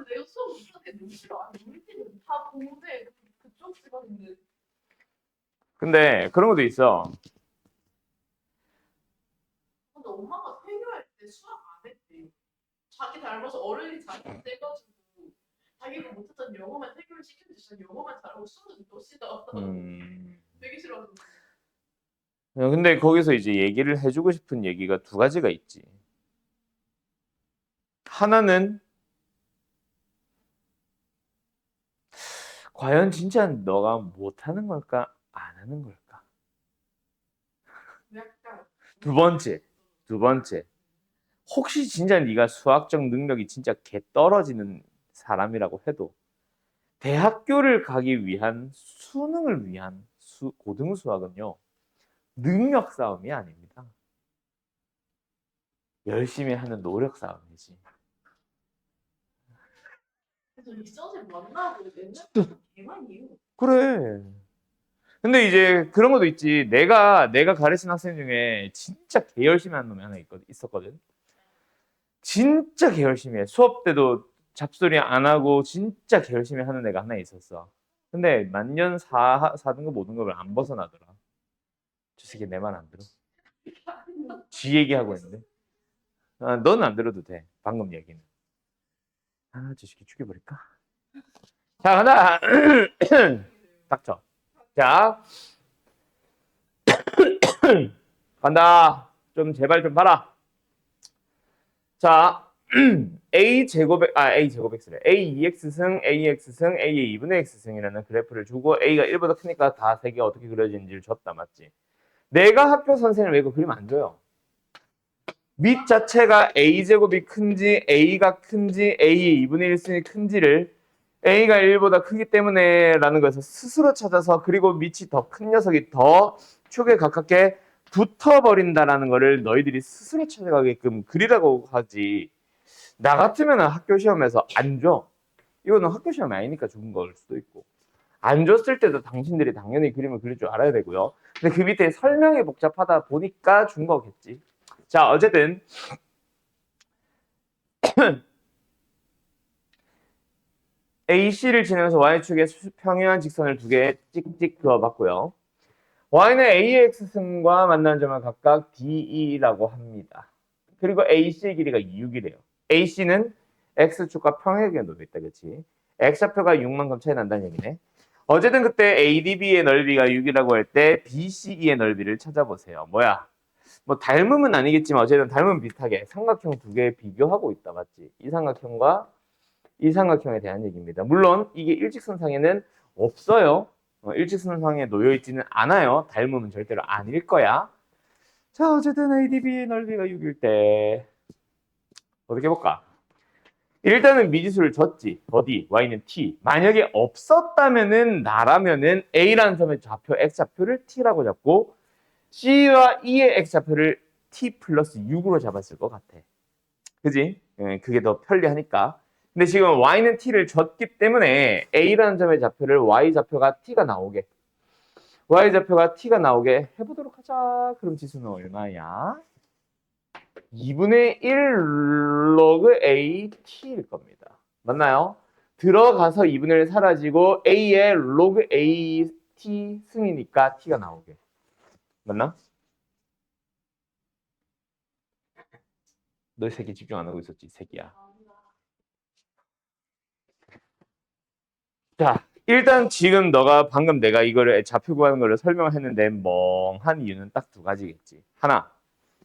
내가 수업 못하게 너무 싫어. 아니 우리 팀은 다 공대 그쪽 집안인데. 근데 그런 것도 있어. 근데 엄마가 태교할 때 수학 안 했대. 자기 닮아서 어른이 잘못 돼가지고 자기가 못했던 영어만 태교를 시켰는데 진짜 영어만 잘하고 수학은 또 싫어. 되게 싫어하는 거. 근데 거기서 이제 얘기를 해주고 싶은 얘기가 두 가지가 있지. 하나는 과연 진짜 너가 못하는 걸까? 안 하는 걸까? 약간 두 번째. 혹시 진짜 네가 수학적 능력이 진짜 개 떨어지는 사람이라고 해도 대학교를 가기 위한 수능을 위한 고등 수학은요. 능력 싸움이 아닙니다. 열심히 하는 노력 싸움이지. 그래서 이 써지 만나고 맨날 개만이에요. 그래. 근데 이제 그런 것도 있지. 내가 가르친 학생 중에 진짜 개 열심히 하는 놈이 하나 있었거든. 진짜 개 열심히 해. 수업 때도 잡소리 안 하고 진짜 개 열심히 하는 애가 하나 있었어. 근데 만년 4등급 5등급을 안 벗어나더라. 저 새끼 내 말 안 들어. 지 얘기하고 있는데. 아, 넌 안 들어도 돼. 방금 얘기는. 아, 저 새끼 죽여버릴까? 자, 간다. 닥쳐. 자, 간다. 좀 제발 좀 봐라. 자, A 제곱X래. A2X승, AX승, A의 2분의 X승이라는 그래프를 주고 A가 1보다 크니까 다 세 개가 어떻게 그려지는지를 줬다, 맞지? 내가 학교 선생님 왜 이거 그림 안 줘요? 밑 자체가 A제곱이 큰지 A가 큰지 A의 2분의 1승이 큰지를 A가 1보다 크기 때문에 라는 것을 스스로 찾아서 그리고 밑이 더 큰 녀석이 더 축에 가깝게 붙어버린다라는 것을 너희들이 스스로 찾아가게끔 그리라고 하지. 나 같으면 학교 시험에서 안 줘. 이거는 학교 시험이 아니니까 죽은 걸 수도 있고. 안 줬을 때도 당신들이 당연히 그림을 그릴 줄 알아야 되고요. 근데 그 밑에 설명이 복잡하다 보니까 준 거겠지. 자, 어쨌든 AC를 지나면서 Y축에 평행한 직선을 두 개 찍찍 그어봤고요. Y는 AX승과 만나는 점을 각각 DE라고 합니다. 그리고 AC의 길이가 6이래요. AC는 X축과 평행하게 놓여있다, 그치? X좌표가 6만큼 차이 난다는 얘기네. 어쨌든 그때 ADB의 넓이가 6이라고 할 때 BCE의 넓이를 찾아보세요. 뭐야? 뭐 닮음은 아니겠지만 어쨌든 닮음 비슷하게 삼각형 두 개 비교하고 있다, 맞지? 이 삼각형과 이 삼각형에 대한 얘기입니다. 물론 이게 일직선상에는 없어요. 일직선상에 놓여있지는 않아요. 닮음은 절대로 아닐 거야. 자, 어쨌든 ADB의 넓이가 6일 때 어떻게 해볼까? 일단은 미지수를 줬지. 어디? Y는 T. 만약에 없었다면은 나라면은 A라는 점의 좌표 X좌표를 T라고 잡고 C와 E의 X좌표를 T 플러스 6으로 잡았을 것 같아. 그지? 그게 더 편리하니까. 근데 지금 Y는 T를 줬기 때문에 A라는 점의 좌표를 Y좌표가 T가 나오게. Y좌표가 T가 나오게 해보도록 하자. 그럼 지수는 얼마야? 2분의 1 로그 AT일 겁니다. 맞나요? 들어가서 2분의 1 사라지고 A의 로그 AT 승이니까 T가 나오게. 맞나? 너 이 새끼 집중 안 하고 있었지, 이 새끼야. 자, 일단 지금 너가 방금 내가 이거를 좌표 구하는 거를 설명을 했는데 멍한 이유는 딱 두 가지겠지. 하나,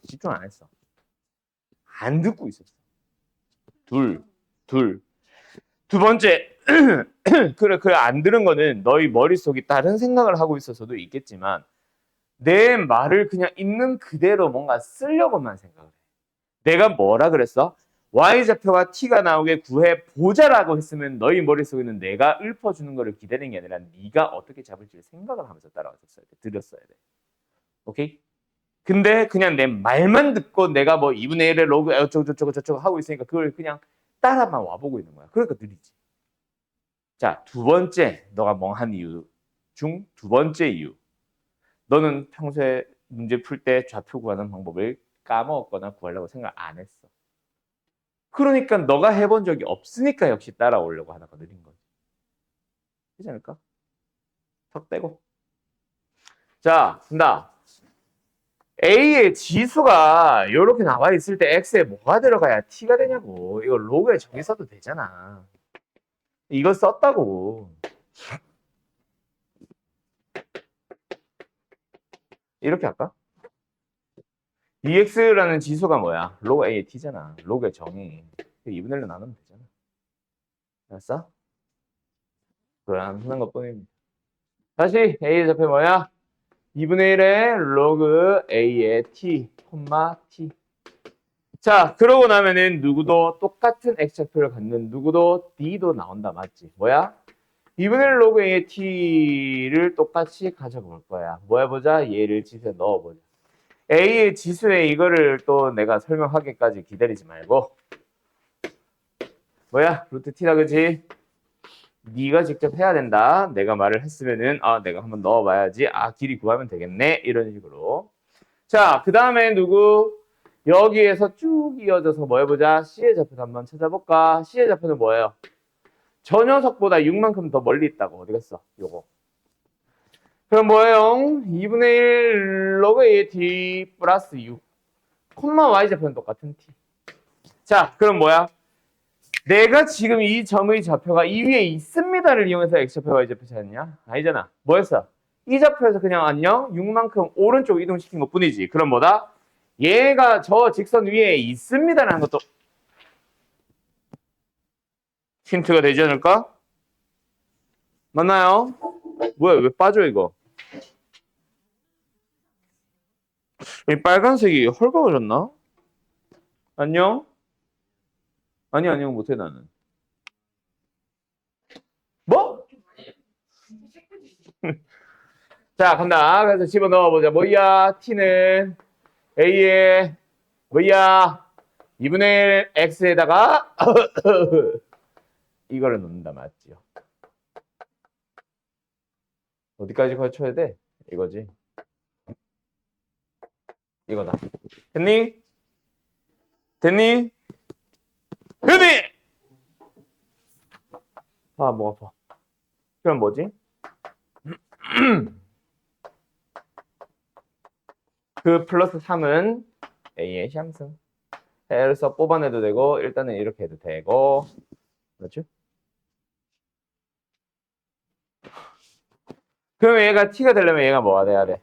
집중 안 했어. 안 듣고 있었어. 둘. 두 번째, 그래, 안 들은 거는 너희 머릿속이 다른 생각을 하고 있어서도 있겠지만 내 말을 그냥 있는 그대로 뭔가 쓰려고만 생각을 해. 내가 뭐라 그랬어? Y좌표가 T가 나오게 구해보자라고 했으면 너희 머릿속에는 내가 읊어주는 거를 기다리는 게 아니라 네가 어떻게 잡을지를 생각을 하면서 따라왔었어야 돼. 들었어야 돼. 오케이? 근데 그냥 내 말만 듣고 내가 뭐 2분의 1의 로그 어쩌고저쩌고 하고 있으니까 그걸 그냥 따라만 와보고 있는 거야. 그러니까 느리지. 자, 두 번째 너가 멍한 이유 중 두 번째 이유. 너는 평소에 문제 풀 때 좌표 구하는 방법을 까먹었거나 구하려고 생각 안 했어. 그러니까 너가 해본 적이 없으니까 역시 따라오려고 하다가 느린 거지. 그렇지 않을까? 턱 떼고. 자, 간다. A의 지수가 이렇게 나와 있을 때 X에 뭐가 들어가야 T가 되냐고. 이거 로그에 정의 써도 되잖아. 이거 썼다고. 이렇게 할까? EX라는 지수가 뭐야? 로그 A의 T잖아. 로그의 정의. 2분의 1로 나누면 되잖아. 알았어? 그럼 하는 것 뿐입니다. 다시 A의 좌표 뭐야? 2분의 1의 로그 A의 T, T. 자, 그러고 나면은 누구도 똑같은 X좌표를 갖는 누구도 D도 나온다. 맞지? 뭐야? 2분의 1 로그 A의 T를 똑같이 가져가 볼 거야. 뭐 해보자? 얘를 지수에 넣어보자. A의 지수에 이거를 또 내가 설명하기까지 기다리지 말고 뭐야? 루트 T다, 그치? 네가 직접 해야 된다. 내가 말을 했으면은 내가 한번 넣어봐야지. 길이 구하면 되겠네. 이런 식으로. 자, 그 다음에 누구? 여기에서 쭉 이어져서 뭐 해보자? C의 좌표도 한번 찾아볼까? C의 좌표는 뭐예요? 저 녀석보다 6만큼 더 멀리 있다고. 어디 갔어? 요거. 그럼 뭐예요? 2분의 1 로그 A의 T 플러스 6. 콤마 Y좌표는 똑같은 T. 자, 그럼 뭐야? 내가 지금 이 점의 좌표가 이 위에 있습니다를 이용해서 X좌표, Y좌표 찾았냐? 아니잖아. 뭐였어? 이 좌표에서 그냥 안녕? 6만큼 오른쪽 이동시킨 것 뿐이지. 그럼 뭐다? 얘가 저 직선 위에 있습니다라는 것도 힌트가 되지 않을까? 맞나요? 뭐야, 왜 빠져 이거? 이 빨간색이 헐거워졌나? 안녕? 아니, 안녕 못해 나는. 뭐? 자, 간다. 그래서 집어넣어보자. 뭐야? T는 A의 뭐야? 2분의 1 X에다가 이거를 넣는다. 맞지요? 어디까지 거쳐야 돼? 이거지. 이거다. 됐니? 됐니? 됐니? 목 아파. 그럼 뭐지? 그 플러스 3은 A의 향승. 그래서 뽑아내도 되고 일단은 이렇게 해도 되고 그렇죠? 그럼 얘가 T가 되려면 얘가 뭐가 돼야 돼?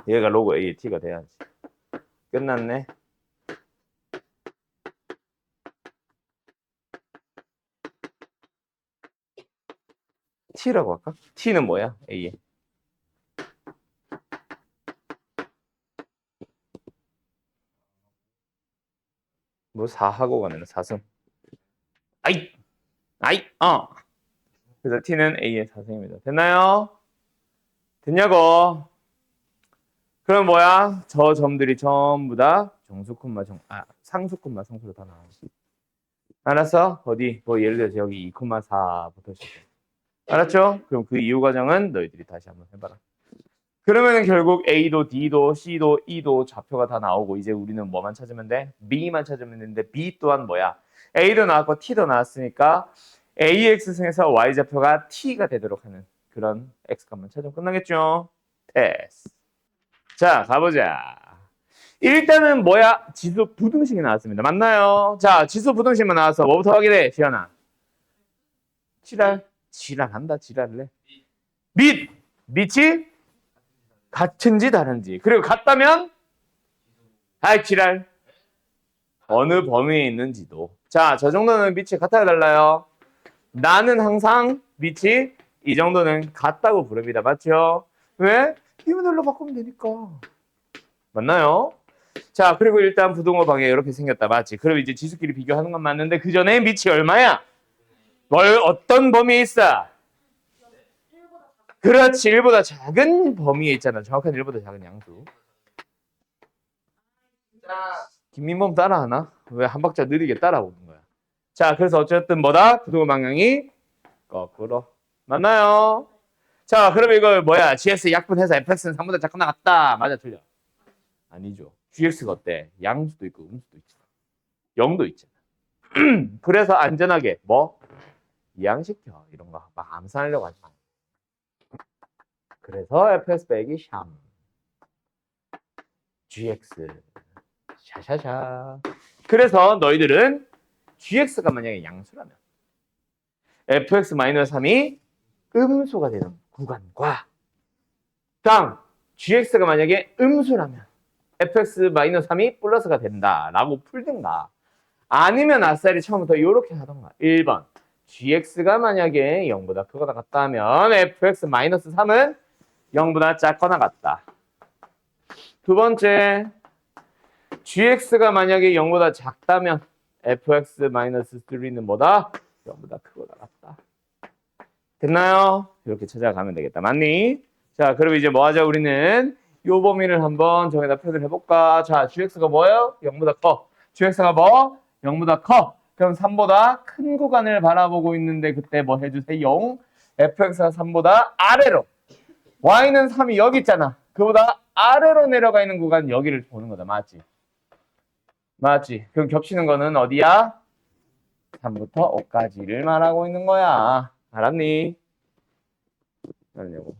얘가 로그 A의 T가 돼야지. 끝났네. T라고 할까? T는 뭐야? A의. 뭐 4하고 가면 4승. 아이! 그래서 T는 A의 4승입니다. 됐나요? 됐냐고? 그럼 뭐야? 저 점들이 전부 다 상수 콤마 성수로 다 나오지. 알았어? 어디? 뭐 예를 들어서 여기 2,4부터 시작. 알았죠? 그럼 그 이유 과정은 너희들이 다시 한번 해봐라. 그러면은 결국 A도 D도 C도 E도 좌표가 다 나오고 이제 우리는 뭐만 찾으면 돼? B만 찾으면 되는데 B 또한 뭐야? A도 나왔고 T도 나왔으니까 AX승에서 Y좌표가 T가 되도록 하는 그런 X값만 찾으면 끝나겠죠? 패스. 자, 가보자. 일단은 뭐야? 지수 부등식이 나왔습니다. 맞나요? 자, 지수 부등식만 나와서 뭐부터 확인해, 지현아? 지랄한다, 지랄을 해. 밑이 같은지 다른지. 그리고 같다면? 지랄. 어느 범위에 있는지도. 자, 저 정도는 밑이 같아야 달라요. 나는 항상 밑이 이 정도는 같다고 부릅니다. 맞죠? 왜? 2분의 1로 바꾸면 되니까. 맞나요? 자, 그리고 일단 부등호 방에 이렇게 생겼다. 맞지? 그럼 이제 지수끼리 비교하는 건 맞는데 그 전에 밑이 얼마야? 어떤 범위에 있어? 그렇지, 1보다 작은 범위에 있잖아. 정확한 1보다 작은 양수. 자, 김민범 따라하나? 왜 한 박자 느리게 따라오는 거야? 자, 그래서 어쨌든 뭐다? 부등호 방향이 거꾸로. 맞나요? 자, 그러면 이거 뭐야? GS 약분해서 fx는 3보다 작거나 같다. 맞아, 틀려? 아니죠. gx가 어때? 양수도 있고 음수도 있잖아. 0도 있잖아. 그래서 안전하게 뭐? 이항시켜. 이런 거 막 암산하려고 하지 마. 그래서 fx 빼기 샴 gx 샤샤샤. 그래서 너희들은 gx가 만약에 양수라면 fx-3이 음수가 되는 구간과 다음 gx가 만약에 음수라면 fx-3이 플러스가 된다라고 풀든가 아니면 아싸리 처음부터 이렇게 하던가 1번 gx가 만약에 0보다 크거나 같다 하면 fx-3은 0보다 작거나 같다. 두 번째 gx가 만약에 0보다 작다면 fx-3는 뭐다? 0보다 크거나 같다. 됐나요? 이렇게 찾아가면 되겠다. 맞니? 자, 그럼 이제 뭐 하자? 우리는 요 범위를 한번 저기다 표현을 해볼까? 자, gx가 뭐예요? 0보다 커. gx가 뭐? 0보다 커. 그럼 3보다 큰 구간을 바라보고 있는데 그때 뭐 해주세요? fx가 3보다 아래로. y는 3이 여기 있잖아. 그보다 아래로 내려가 있는 구간 여기를 보는 거다. 맞지? 맞지? 그럼 겹치는 거는 어디야? 3부터 5까지를 말하고 있는 거야. 알았니? 알냐고.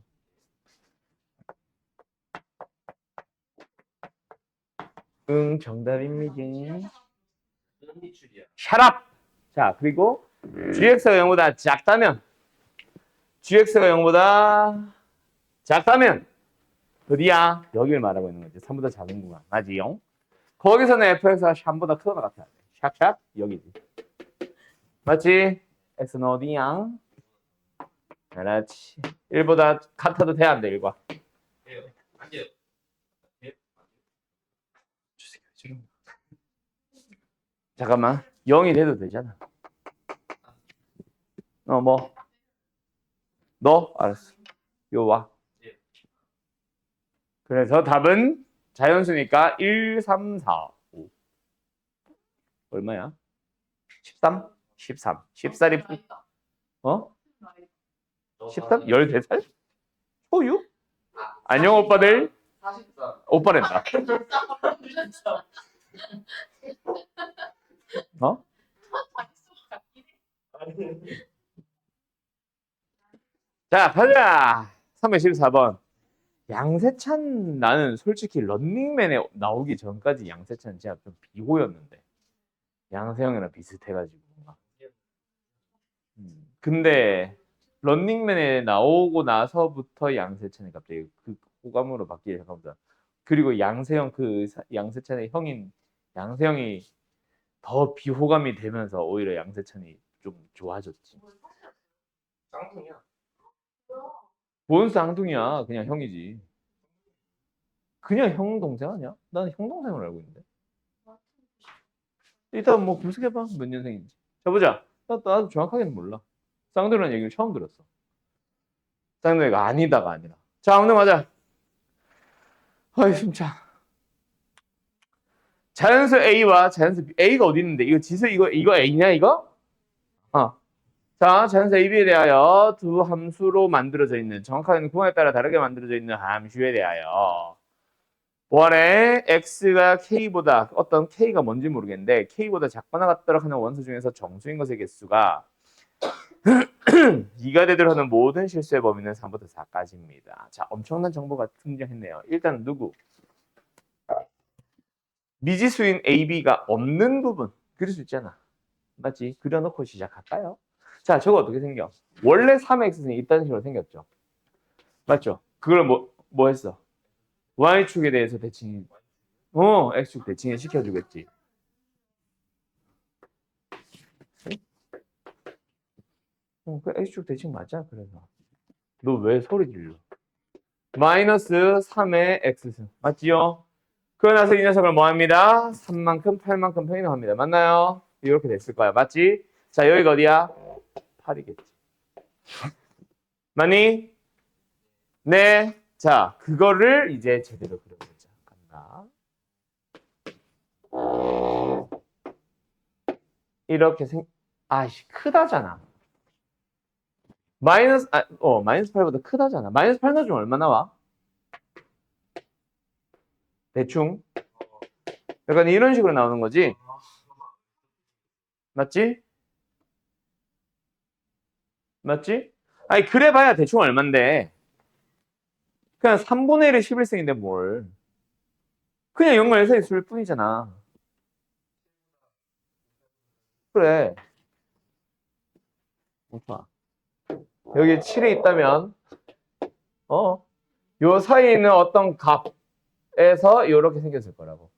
응, 정답입니다. 샤랍! 자, 그리고 gx가 0보다 작다면 gx가 0보다 작다면 어디야? 여기를 말하고 있는 거지. 3보다 작은 구간. 맞지요? 거기서는 fx가 샴보다 크거나 같아야 돼. 샥샥 여기지. 맞지? x는 어디야? 그렇지. 1보다 같아도 돼, 안 돼, 1과? 안 돼요. 잠깐만. 0이 돼도 되잖아. 뭐? 너? 알았어. 요 와. 그래서 답은 자연수니까 1, 3, 4, 5. 얼마야? 13? 13. 14리 나이다. 어? 나이다. 13? 14살? 초유? 안녕 오빠들. 44. 오빠랜다. 어? 자, 가자. 314번. 양세찬 나는 솔직히 런닝맨에 나오기 전까지 양세찬 진짜 좀 비호였는데 양세형이랑 비슷해가지고 뭔가. 근데 런닝맨에 나오고 나서부터 양세찬이 갑자기 그 호감으로 바뀌기 시작합니다. 그리고 양세형 양세찬의 형인 양세형이 더 비호감이 되면서 오히려 양세찬이 좀 좋아졌지. 쌍둥이야. 뭔 쌍둥이야? 그냥 형이지. 그냥 형 동생 아니야? 나는 형 동생으로 알고 있는데. 일단 뭐 분석해봐. 몇 년생인지. 자 보자. 나도 정확하게는 몰라. 쌍둥이라는 얘기를 처음 들었어. 쌍둥이가 아니다가 아니라. 자 오늘 가자. 아이 숨차. 자연수 A와 자연수 B. A가 어디 있는데? 이거 지수 이거 A냐 이거? 자 자연수 A, B에 대하여 두 함수로 만들어져 있는 정확하게는 구간에 따라 다르게 만들어져 있는 함수에 대하여 원래 x가 k보다 어떤 k가 뭔지 모르겠는데 k보다 작거나 같도록 하는 원수 중에서 정수인 것의 개수가 2가 되도록 하는 모든 실수의 범위는 3부터 4까지입니다. 자, 엄청난 정보가 등장했네요. 일단 누구? 미지수인 AB가 없는 부분 그릴 수 있잖아. 맞지? 그려놓고 시작할까요? 자, 저거 어떻게 생겨? 원래 3x는 이딴 식으로 생겼죠. 맞죠? 그걸 뭐 했어? y축에 대해서 대칭 x축 대칭을 시켜주겠지. 그 x축 대칭 맞아. 그래서 너 왜 소리 질러? 마이너스 3의 x승 맞지요? 그러고 나서 이 녀석을 뭐합니다? 3만큼 8만큼 평행합니다. 맞나요? 이렇게 됐을 거야. 맞지? 자 여기가 어디야? 8이겠지. 맞니? 네. 자 그거를 이제 제대로 그려보자. 간다. 이렇게 아이씨 크다잖아. 마이너스 8보다 크다잖아. 마이너스 8 넣어주면 얼마 나와? 대충 약간 이런 식으로 나오는 거지. 맞지? 맞지? 아니 그래봐야 대충 얼만데 그냥 3분의 1의 11승인데 뭘 그냥 연관해서 쓸 뿐이잖아. 그래. 오빠. 여기 7이 있다면 요 사이에 있는 어떤 값에서 이렇게 생겼을 거라고.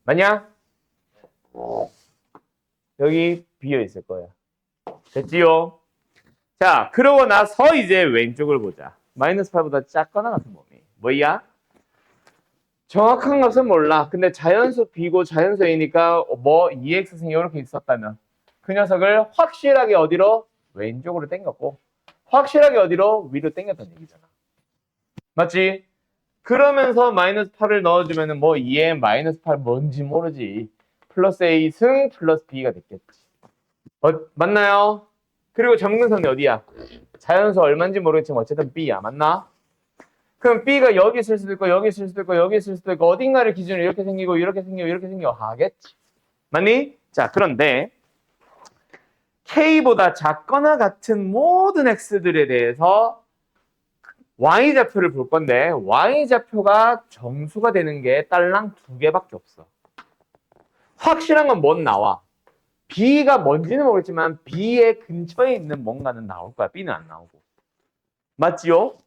맞냐? 여기 비어 있을 거야. 됐지요? 자, 그러고 나서 이제 왼쪽을 보자. 마이너스 8보다 작거나 같은 범위. 뭐야? 정확한 값은 몰라. 근데 자연수 B고 자연수 A니까 뭐 2x승이 이렇게 있었다면 그 녀석을 확실하게 어디로? 왼쪽으로 당겼고 확실하게 어디로? 위로 당겼다는 얘기잖아. 맞지? 그러면서 마이너스 8을 넣어주면 뭐 2에 마이너스 8 뭔지 모르지. 플러스 A 승 플러스 B가 됐겠지. 맞나요? 그리고 정근선이 어디야? 자연수 얼마인지 모르겠지만 어쨌든 B야. 맞나? 그럼 B가 여기 있을 수도 있고 여기 있을 수도 있고 여기 있을 수도 있고 어딘가를 기준으로 이렇게 생기고 이렇게 생기고 이렇게 생기고 하겠지. 맞니? 자, 그런데 K보다 작거나 같은 모든 X들에 대해서 Y좌표를 볼 건데 Y좌표가 정수가 되는 게 딸랑 2개밖에 없어. 확실한 건 뭔 나와? B가 뭔지는 모르겠지만 B의 근처에 있는 뭔가는 나올 거야. B는 안 나오고. 맞지요?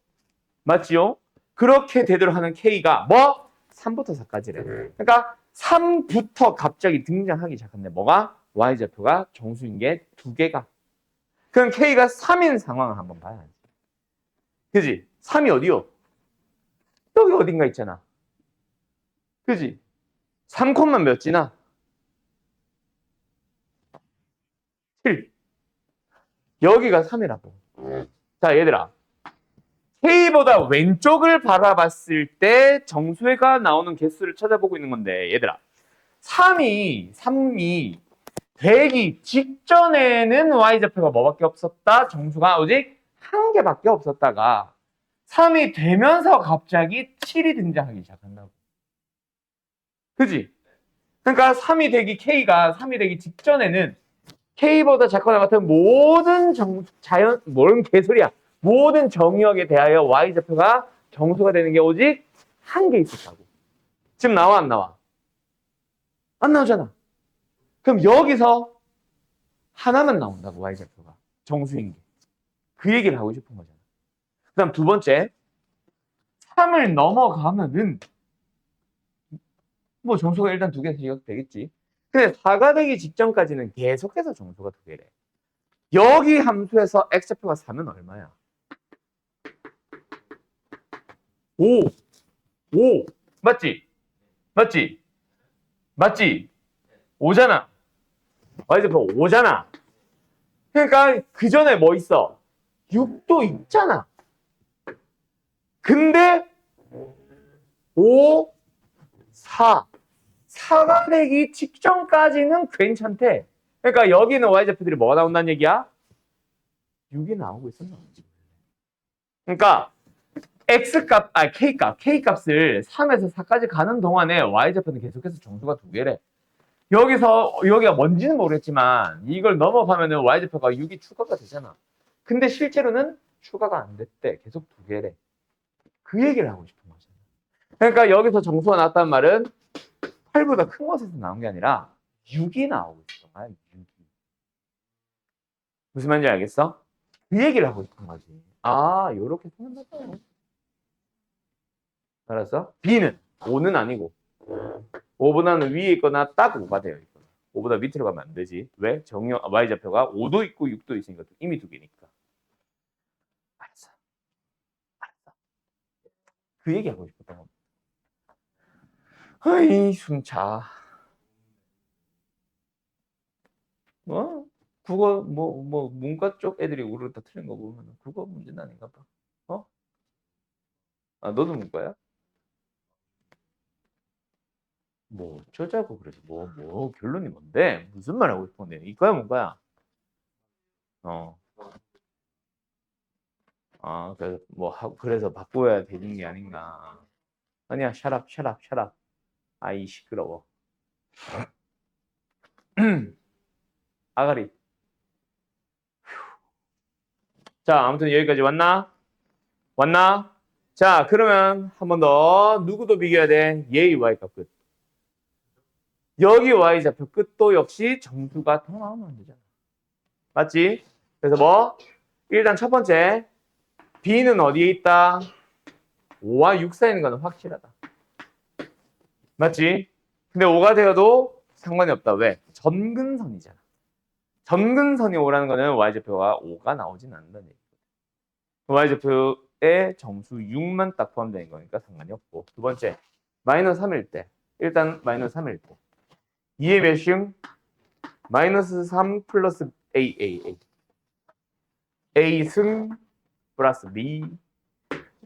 맞지요? 그렇게 되도록 하는 K가 뭐? 3부터 4까지래. 그러니까 3부터 갑자기 등장하기 시작한데 뭐가? Y좌표가 정수인 게 2개가. 그럼 K가 3인 상황을 한번 봐야지. 그지? 3이 어디요? 여기 어딘가 있잖아. 그지? 3콤만 몇 지나? 7. 여기가 3이라고. 자, 얘들아. K보다 왼쪽을 바라봤을 때 정수가 나오는 개수를 찾아보고 있는 건데, 얘들아. 3이 되기 직전에는 Y좌표가 뭐밖에 없었다? 정수가 오직 한 개밖에 없었다가 3이 되면서 갑자기 7이 등장하기 시작한다고. 그지? 그러니까 3이 되기 K가 3이 되기 직전에는 K보다 작거나 같은 모든 뭔 개소리야. 모든 정역에 대하여 Y좌표가 정수가 되는 게 오직 한 개 있었다고. 지금 나와 안 나와? 안 나오잖아. 그럼 여기서 하나만 나온다고 Y좌표가. 정수인 게. 그 얘기를 하고 싶은 거잖아. 그 다음 두 번째. 3을 넘어가면은 뭐 정수가 일단 2개 되겠지. 근데 4가 되기 직전까지는 계속해서 정수가 2개래. 여기 함수에서 x좌표가 4는 얼마야? 5. 5. 맞지? 맞지? 맞지? 5잖아. y좌표 5잖아. 그러니까 그 전에 뭐 있어? 6도 있잖아. 근데 5, 4. 4가 되기 직전까지는 괜찮대. 그러니까 여기는 y좌표들이 뭐가 나온다는 얘기야? 6이 나오고 있었나? 그러니까 K값을 3에서 4까지 가는 동안에 Y좌표는 계속해서 정수가 2개래. 여기가 뭔지는 모르겠지만 이걸 넘어가면은 Y좌표가 6이 추가가 되잖아. 근데 실제로는 추가가 안 됐대. 계속 2개래. 그 얘기를 하고 싶은 거잖아. 그러니까 여기서 정수가 나왔다는 말은 8보다 큰 것에서 나온 게 아니라 6이 나오고 있어. 6이. 무슨 말인지 알겠어? 그 얘기를 하고 싶은 거지. 아, 요렇게 생각났어요. 알았어? B는 5는 아니고 5보다는 위에 있거나 딱 5가 되어 있거나 5보다 밑으로 가면 안 되지. 왜? Y좌표가 5도 있고 6도 있으니까 이미 2개니까. 알았어. 알았어. 그 얘기하고 싶었던 겁니다. 아이 숨차. 국어 문과 쪽 애들이 우르르 다 틀린 거 보면 국어 문제는 아닌가 봐. 아 너도 문과야? 뭐 어쩌자고 그래서 뭐 결론이 뭔데? 무슨 말 하고 싶은데? 이과야 문과야? 그래서 바꿔야 되는 게 아닌가. 아니야, 샤랍. 아이, 시끄러워. 아가리. 자, 아무튼 여기까지 왔나? 왔나? 자, 그러면 한 번 더 누구도 비교해야 돼? 얘의 y값 끝. 여기 y좌표 끝도 역시 정수가 더 나오면 안 되잖아. 맞지? 그래서 뭐? 일단 첫 번째, b는 어디에 있다? 5와 6 사이에 있는 건 확실하다. 맞지? 근데 5가 되어도 상관이 없다. 왜? 점근선이잖아. 점근선이 5라는 거는 y좌표가 5가 나오진 않는다는 얘기거든. y좌표에 정수 6만 딱 포함되는 거니까 상관이 없고. 두 번째, 마이너스 3일 때. 일단 마이너스 3일 때. 2의 몇이응? 마이너스 3 플러스 a. a승 플러스 b.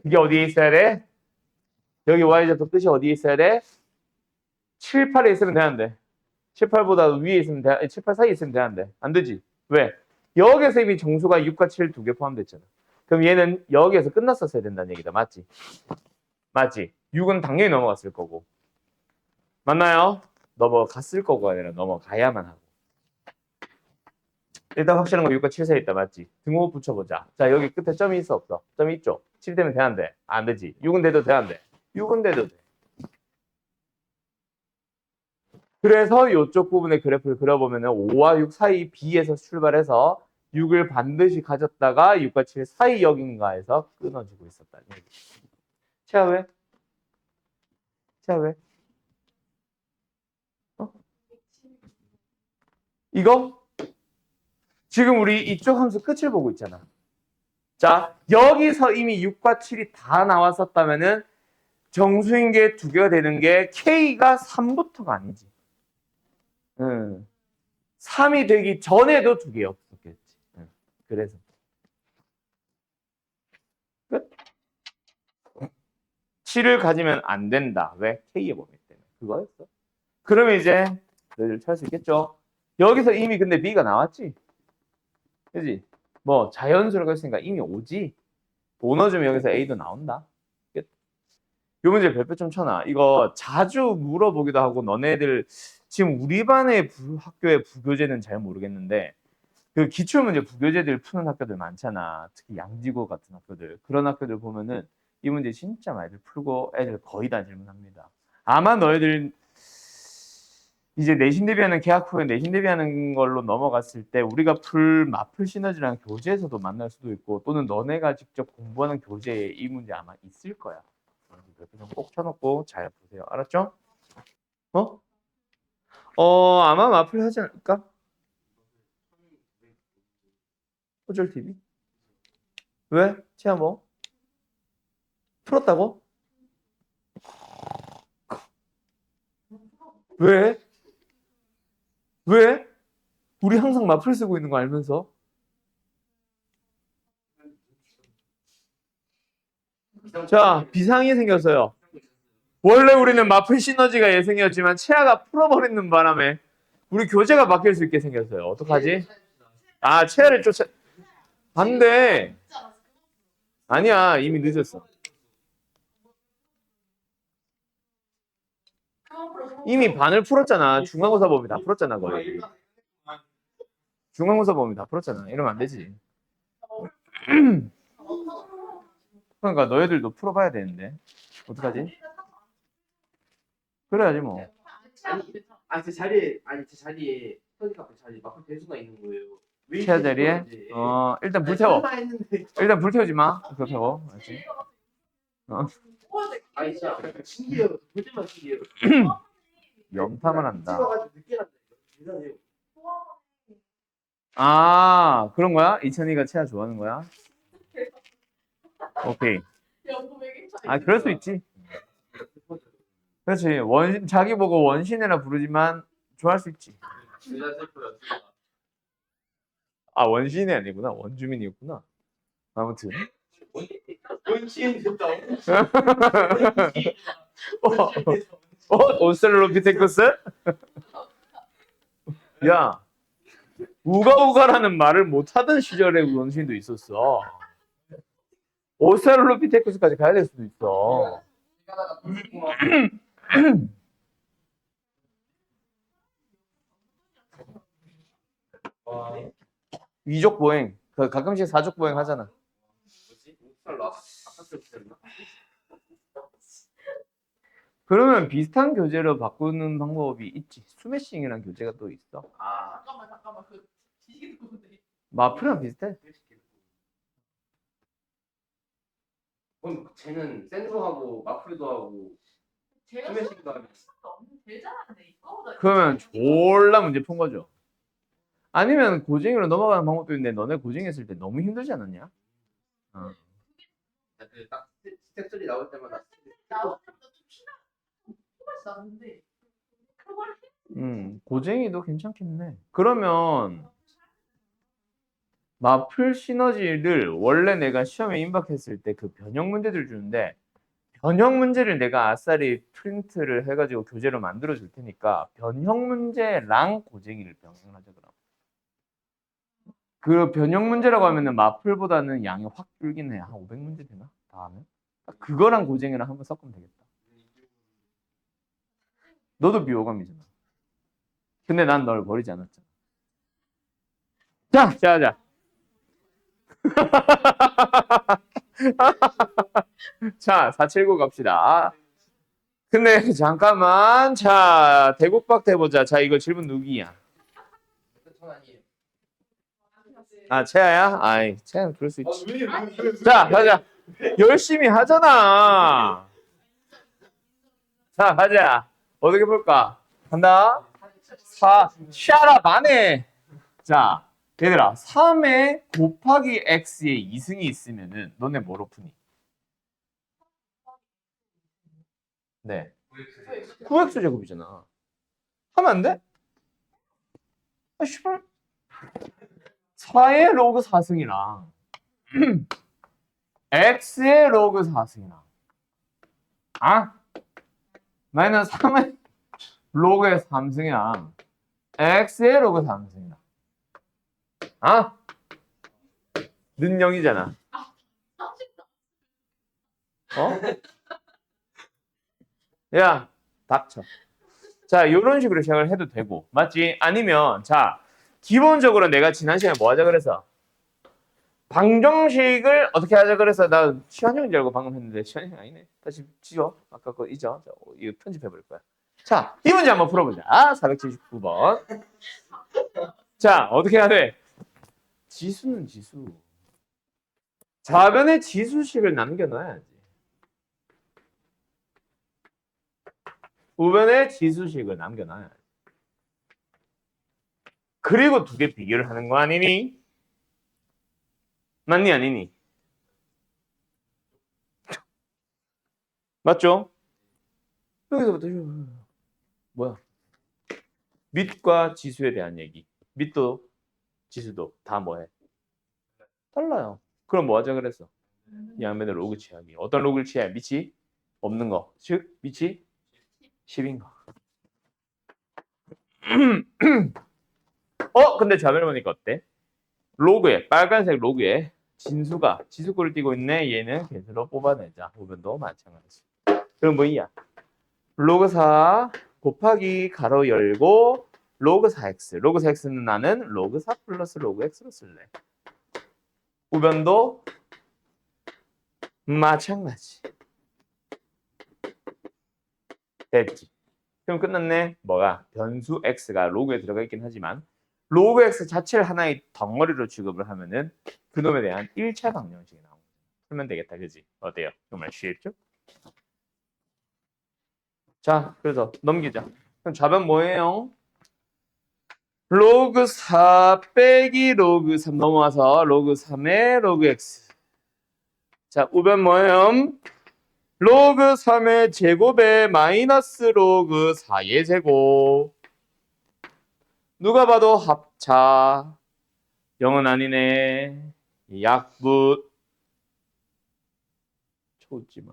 이게 어디에 있어야 돼? 여기 y좌표 끝이 어디에 있어야 돼? 7, 8에 있으면 되는데. 7, 8보다 위에 있으면 돼. 7, 8 사이에 있으면 되는데. 안 되지. 왜? 여기에서 이미 정수가 6과 7 두 개 포함됐잖아. 그럼 얘는 여기에서 끝났었어야 된다는 얘기다. 맞지? 맞지? 6은 당연히 넘어갔을 거고. 맞나요? 넘어갔을 거고 아니라 넘어가야만 하고. 일단 확실한 거 6과 7 사이에 있다. 맞지? 등호 붙여보자. 자, 여기 끝에 점이 있어 없어? 점이 있죠? 7 되면 돼 안 돼? 안 되지. 6은 돼도 돼 안 돼? 6은 돼도 돼. 그래서 이쪽 부분의 그래프를 그려보면 5와 6 사이 B에서 출발해서 6을 반드시 가졌다가 6과 7 사이 여긴가에서 끊어지고 있었다는 얘기. 자, 왜? 자, 왜? 이거? 지금 우리 이쪽 함수 끝을 보고 있잖아. 자, 여기서 이미 6과 7이 다 나왔었다면은 정수인 게 두 개가 되는 게 K가 3부터가 아니지. 3이 되기 전에도 두 개였었겠지. 그래서. 끝. 7을 가지면 안 된다. 왜? K의 범위 때문에. 그거였어. 그러면 이제 너희들 찾을 수 있겠죠? 여기서 이미 근데 B가 나왔지? 그지? 뭐 자연수라고 했으니까 이미 오지? 도 넣어주면 여기서 A도 나온다. 끝. 요 문제 별표 좀 쳐놔. 이거 자주 물어보기도 하고 너네들 지금 우리 반의 학교의 부교재는 잘 모르겠는데 그 기출문제 부교재들 푸는 학교들 많잖아. 특히 양지고 같은 학교들. 그런 학교들 보면은 이 문제 진짜 많이들 풀고 애들 거의 다 질문합니다. 아마 너희들 이제 내신 대비하는 개학 후에 내신 대비하는 걸로 넘어갔을 때 우리가 풀 마플 시너지랑 교재에서도 만날 수도 있고 또는 너네가 직접 공부하는 교재에 이 문제 아마 있을 거야. 그래서 꼭 쳐놓고 잘 보세요. 알았죠? 아마 마플 하지 않을까? 호절 TV? 왜? 채아 뭐? 풀었다고? 왜? 왜? 우리 항상 마플 쓰고 있는 거 알면서? 자, 비상이 생겼어요. 원래 우리는 마플 시너지가 예상이었지만 채아가 풀어버리는 바람에 우리 교재가 바뀔 수 있게 생겼어요. 어떡하지? 아, 채아를 쫓아... 안 돼. 아니야, 이미 늦었어. 이미 반을 풀었잖아. 중간고사 범위 다 풀었잖아, 거의. 중간고사 범위 다 풀었잖아. 이러면 안 되지. 그러니까 너희들도 풀어봐야 되는데. 어떡하지? 그래야지 뭐. 제 자리에 스터디 카페 자리에 마크 대수가 있는 거예요. 채아 자리에? 일단 불태워. 일단 불태우지 마. 불태워. 알지? 아니 진짜 신기해요. 보지만 신기해요. 염탐을 한다. 찍어가지고 늦게 났다. 이상해요. 아, 그런 거야? 이천이가 채아 좋아하는 거야? 오케이. 아, 그럴 수 있지. 그렇지. 자기 보고 원신이라 부르지만 좋아할 수 있지. 아, 원신이 아니구나. 원주민이었구나. 아무튼. 원신 됐다. 오셀로피테쿠스? 야, 우가우가라는 말을 못하던 시절에 원신도 있었어. 오셀로피테쿠스까지 가야 될 수도 있어. 2족 보행. 그 가끔씩 4족 보행 하잖아. 뭐지? 목살 나 아파트 했나? 그러면 비슷한 교재로 바꾸는 방법이 있지. 스매싱이라는 교재가 또 있어. 아, 잠깐만 그 뒤지게 보는데. 마플이랑 비슷해. 그럼 쟤는 센서하고 마플도 하고 제가 스매싱도 하면 수학도 없는 제일 잘하는데 이거보다. 그러면 졸라 문제 푼 거죠. 아니면 고쟁이로 넘어가는 방법도 있는데 너네 고쟁이 했을 때 너무 힘들지 않았냐? 그딱 스텝 소리 나올 때마다 나올 때마다 좀 피맛이 나는데 그걸 고쟁이도 괜찮긴 해. 그러면 마플 시너지를 원래 내가 시험에 임박했을 때 그 변형 문제들 주는데 변형 문제를 내가 아싸리 프린트를 해가지고 교재로 만들어 줄 테니까 변형 문제랑 고쟁이를 병행하자 그럼. 그 변형 문제라고 하면은 마플보다는 양이 확 줄긴 해. 한 500문제 되나? 다 하면? 그거랑 고쟁이랑 한번 섞으면 되겠다. 너도 비호감이잖아. 근데 난 널 버리지 않았잖아. 자. 자, 479 갑시다. 근데 잠깐만. 자, 대국박 대보자. 자, 이거 질문 누구야? 전 아니에요. 아, 채아야? 아이, 채아는 그럴 수 있지. 자, 가자. 열심히 하잖아. 자, 가자. 어떻게 볼까? 간다. 4, 샤라 만에. 자, 얘들아, 3에 곱하기 x에 2승이 있으면은 너네 뭐로 푸니? 네. 9x 제곱이잖아. 하면 안 돼? 아, 씨발. 4의 로그 4승이랑 x의 로그 4승이랑 마이너스 3의 로그의 3승이랑 x의 로그 3승이랑 는 0이잖아. 야, 닥쳐. 자, 요런 식으로 시작을 해도 되고, 맞지? 아니면, 자, 기본적으로 내가 지난 시간에 뭐 하자 그래서? 방정식을 어떻게 하자 그래서 나 시환형인 줄 알고 방금 했는데 시환형이 아니네. 다시 지워. 아까 거 잊어. 자, 이거 편집해 볼 거야. 자, 이 문제 한번 풀어보자. 479번. 자, 어떻게 해야 돼? 지수는 지수. 좌변에 지수식을 남겨놔야지. 우변에 지수식을 남겨놔야지. 그리고 두 개 비교를 하는 거 아니니? 맞니 아니니? 맞죠? 여기서부터 뭐야? 밑과 지수에 대한 얘기. 밑도 지수도 다 뭐해? 달라요. 그럼 뭐 하자 그랬어? 양변의 로그 취하기. 어떤 로그를 취해? 밑이 없는 거. 즉 밑이 10인 거. 근데 좌변을 보니까 어때? 로그에 빨간색 로그에 진수가 지수꼴을 띄고 있네. 얘는 개수로 뽑아내자. 우변도 마찬가지. 그럼 뭐야? 로그 4 곱하기 가로 열고 로그 4x. 로그 4x는 나는 로그 4 플러스 로그 x로 쓸래. 우변도 마찬가지. 됐지. 그럼 끝났네. 뭐가? 변수 x가 로그에 들어가 있긴 하지만 로그 x 자체를 하나의 덩어리로 취급을 하면은 그놈에 대한 1차 방정식이 나옵니다. 풀면 되겠다. 그지? 어때요? 정말 쉽죠? 자, 그래서 넘기자. 그럼 좌변 뭐예요? 로그 4 빼기 로그 3 넘어와서 로그 3의 로그 x. 자, 우변 뭐예요? 로그 3의 제곱에 마이너스 로그 4의 제곱. 누가 봐도 합차. 0은 아니네. 약분. 쳐웃지 마.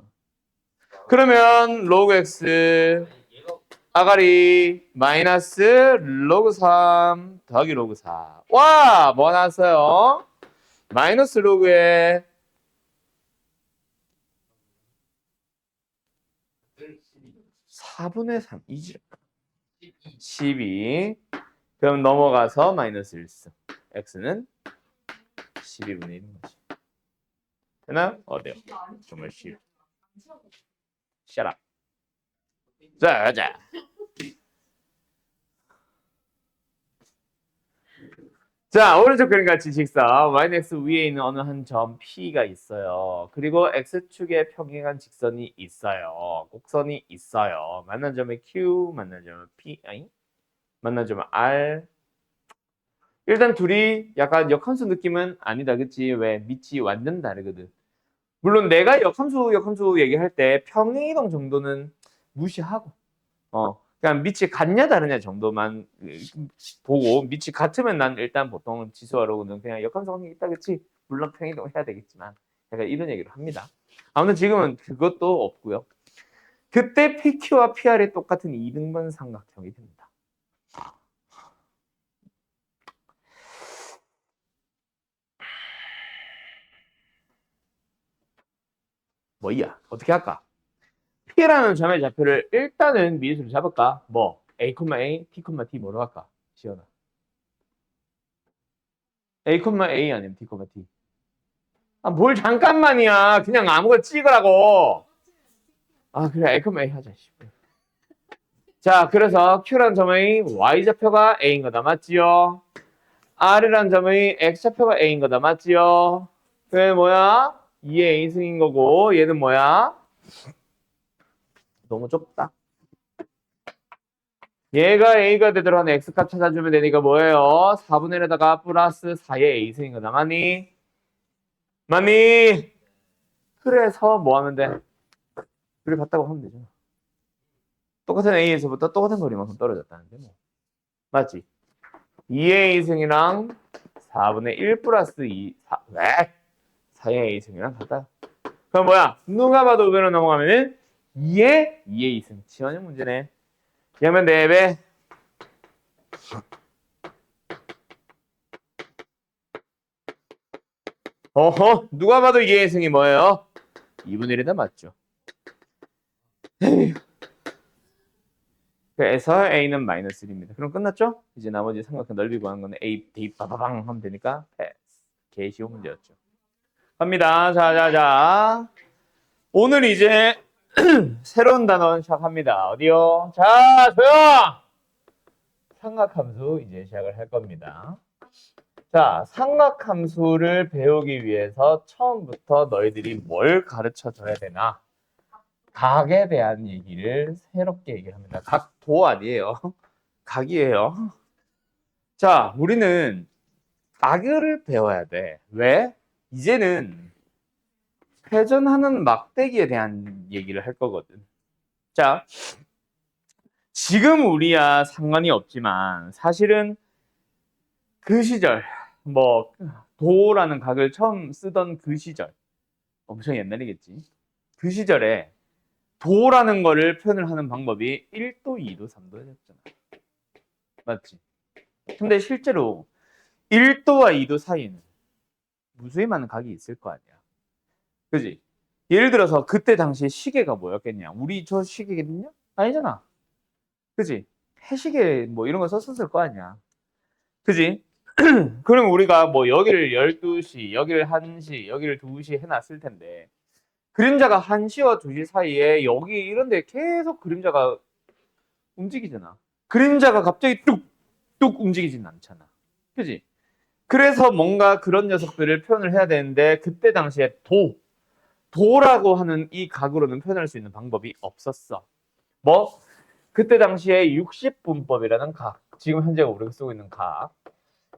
그러면 로그 x 아가리 마이너스 로그 3 더하기 로그 4. 와! 뭐 나왔어요? 마이너스 로그에 4분의 3. 12. 그럼 넘어가서 마이너스 1승. x는 12분의 1인 거지. 되나요? 어때요? 이게 아니지. 정말 쉬워. 잠시만요. Shut up. 자. 자, 오른쪽 그림 같이 직선 yx 위에 있는 어느 한 점 P가 있어요. 그리고 x축에 평행한 직선이 있어요. 곡선이 있어요. 만난 점은 Q, 만난 점은 P, 아니? 만난 점은 R. 일단 둘이 약간 역함수 느낌은 아니다, 그치? 왜? 밑이 완전 다르거든. 물론 내가 역함수 얘기할 때 평행이동 정도는 무시하고, 그냥 밑이 같냐 다르냐 정도만 보고, 밑이 같으면 난 일단 보통 지수하러고는 그냥 역함수 관계 있다, 그치? 물론 평행이동 해야 되겠지만, 약간 이런 얘기를 합니다. 아무튼 지금은 그것도 없고요. 그때 PQ와 PR이 똑같은 2등분 삼각형이 됩니다. 뭐야? 어떻게 할까? P라는 점의 좌표를 일단은 미리수로 잡을까? 뭐? A, T, T 뭐로 할까? 지연아. A, A 아니면 T, T. 아, 뭘 잠깐만이야. 그냥 아무거나 찍으라고. 아, 그래. A, A 하자. 자, 그래서 Q라는 점의 Y좌표가 A인 거다. 맞지요? R이라는 점의 X좌표가 A인 거다. 맞지요? 그게 뭐야? 2의 A승인 거고, 얘는 뭐야? 너무 좁다. 얘가 A가 되도록 하는 X값 찾아주면 되니까 뭐예요? 4분의 1에다가 플러스 4의 A승인 거다. 맞니? 맞니? 그래서 뭐 하면 돼? 그래 같다고 하면 되잖아. 똑같은 A에서부터 똑같은 거리만큼 떨어졌다는데 뭐. 맞지? 2의 A승이랑 4분의 1 플러스 2, 4의 A승이랑 같다. 그럼 뭐야? 누가 봐도 우변으로 넘어가면은 2의 2승. 지원형 문제네. 그러면 4배. 어허, 누가 봐도 2의 승이 뭐예요? 2분의 1이다 맞죠? 그래서 A는 마이너스 1입니다. 그럼 끝났죠? 이제 나머지 삼각형 넓이 구하는 거는 A 대입 빠바방 하면 되니까 패스. 개 쉬운 문제였죠. 갑니다. 자. 오늘 이제 새로운 단원 시작합니다. 어디요? 자, 조용! 삼각함수 이제 시작을 할 겁니다. 자, 삼각함수를 배우기 위해서 처음부터 너희들이 뭘 가르쳐 줘야 되나? 각에 대한 얘기를 새롭게 얘기를 합니다. 각도 아니에요. 각이에요. 자, 우리는 각을 배워야 돼. 왜? 이제는 회전하는 막대기에 대한 얘기를 할 거거든. 자, 지금 우리야 상관이 없지만 사실은 그 시절 뭐 도라는 각을 처음 쓰던 그 시절 엄청 옛날이겠지. 그 시절에 도라는 거를 표현을 하는 방법이 1도, 2도, 3도였잖아. 맞지? 근데 실제로 1도와 2도 사이에는 무수히 많은 각이 있을 거 아니야. 그지? 예를 들어서 그때 당시에 시계가 뭐였겠냐? 우리 저 시계거든요? 아니잖아. 그지? 해시계 뭐 이런 거 썼을 거 아니야. 그지? 그럼 우리가 뭐 여기를 12시, 여기를 1시, 여기를 2시 해놨을 텐데 그림자가 1시와 2시 사이에 여기 이런 데 계속 그림자가 움직이잖아. 그림자가 갑자기 뚝뚝 움직이진 않잖아. 그지? 그래서 뭔가 그런 녀석들을 표현을 해야 되는데 그때 당시에 도라고 하는 이 각으로는 표현할 수 있는 방법이 없었어. 뭐? 그때 당시에 60분법이라는 각, 지금 현재 우리가 쓰고 있는 각,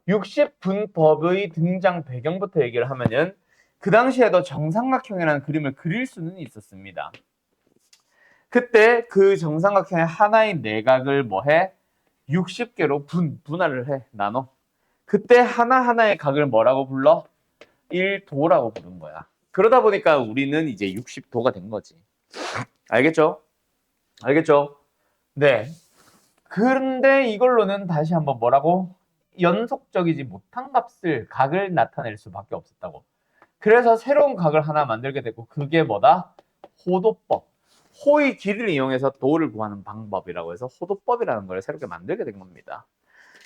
60분법의 등장 배경부터 얘기를 하면은 그 당시에도 정삼각형이라는 그림을 그릴 수는 있었습니다. 그때 그 정삼각형의 하나의 내각을 뭐해? 60개로 분할을 해, 나눠. 그때 하나하나의 각을 뭐라고 불러? 1도라고 부른 거야. 그러다 보니까 우리는 이제 60도가 된 거지. 알겠죠? 알겠죠? 네. 그런데 이걸로는 다시 한번 뭐라고? 연속적이지 못한 값을, 각을 나타낼 수밖에 없었다고. 그래서 새로운 각을 하나 만들게 됐고 그게 뭐다? 호도법. 호의 길이를 이용해서 도를 구하는 방법이라고 해서 호도법이라는 걸 새롭게 만들게 된 겁니다.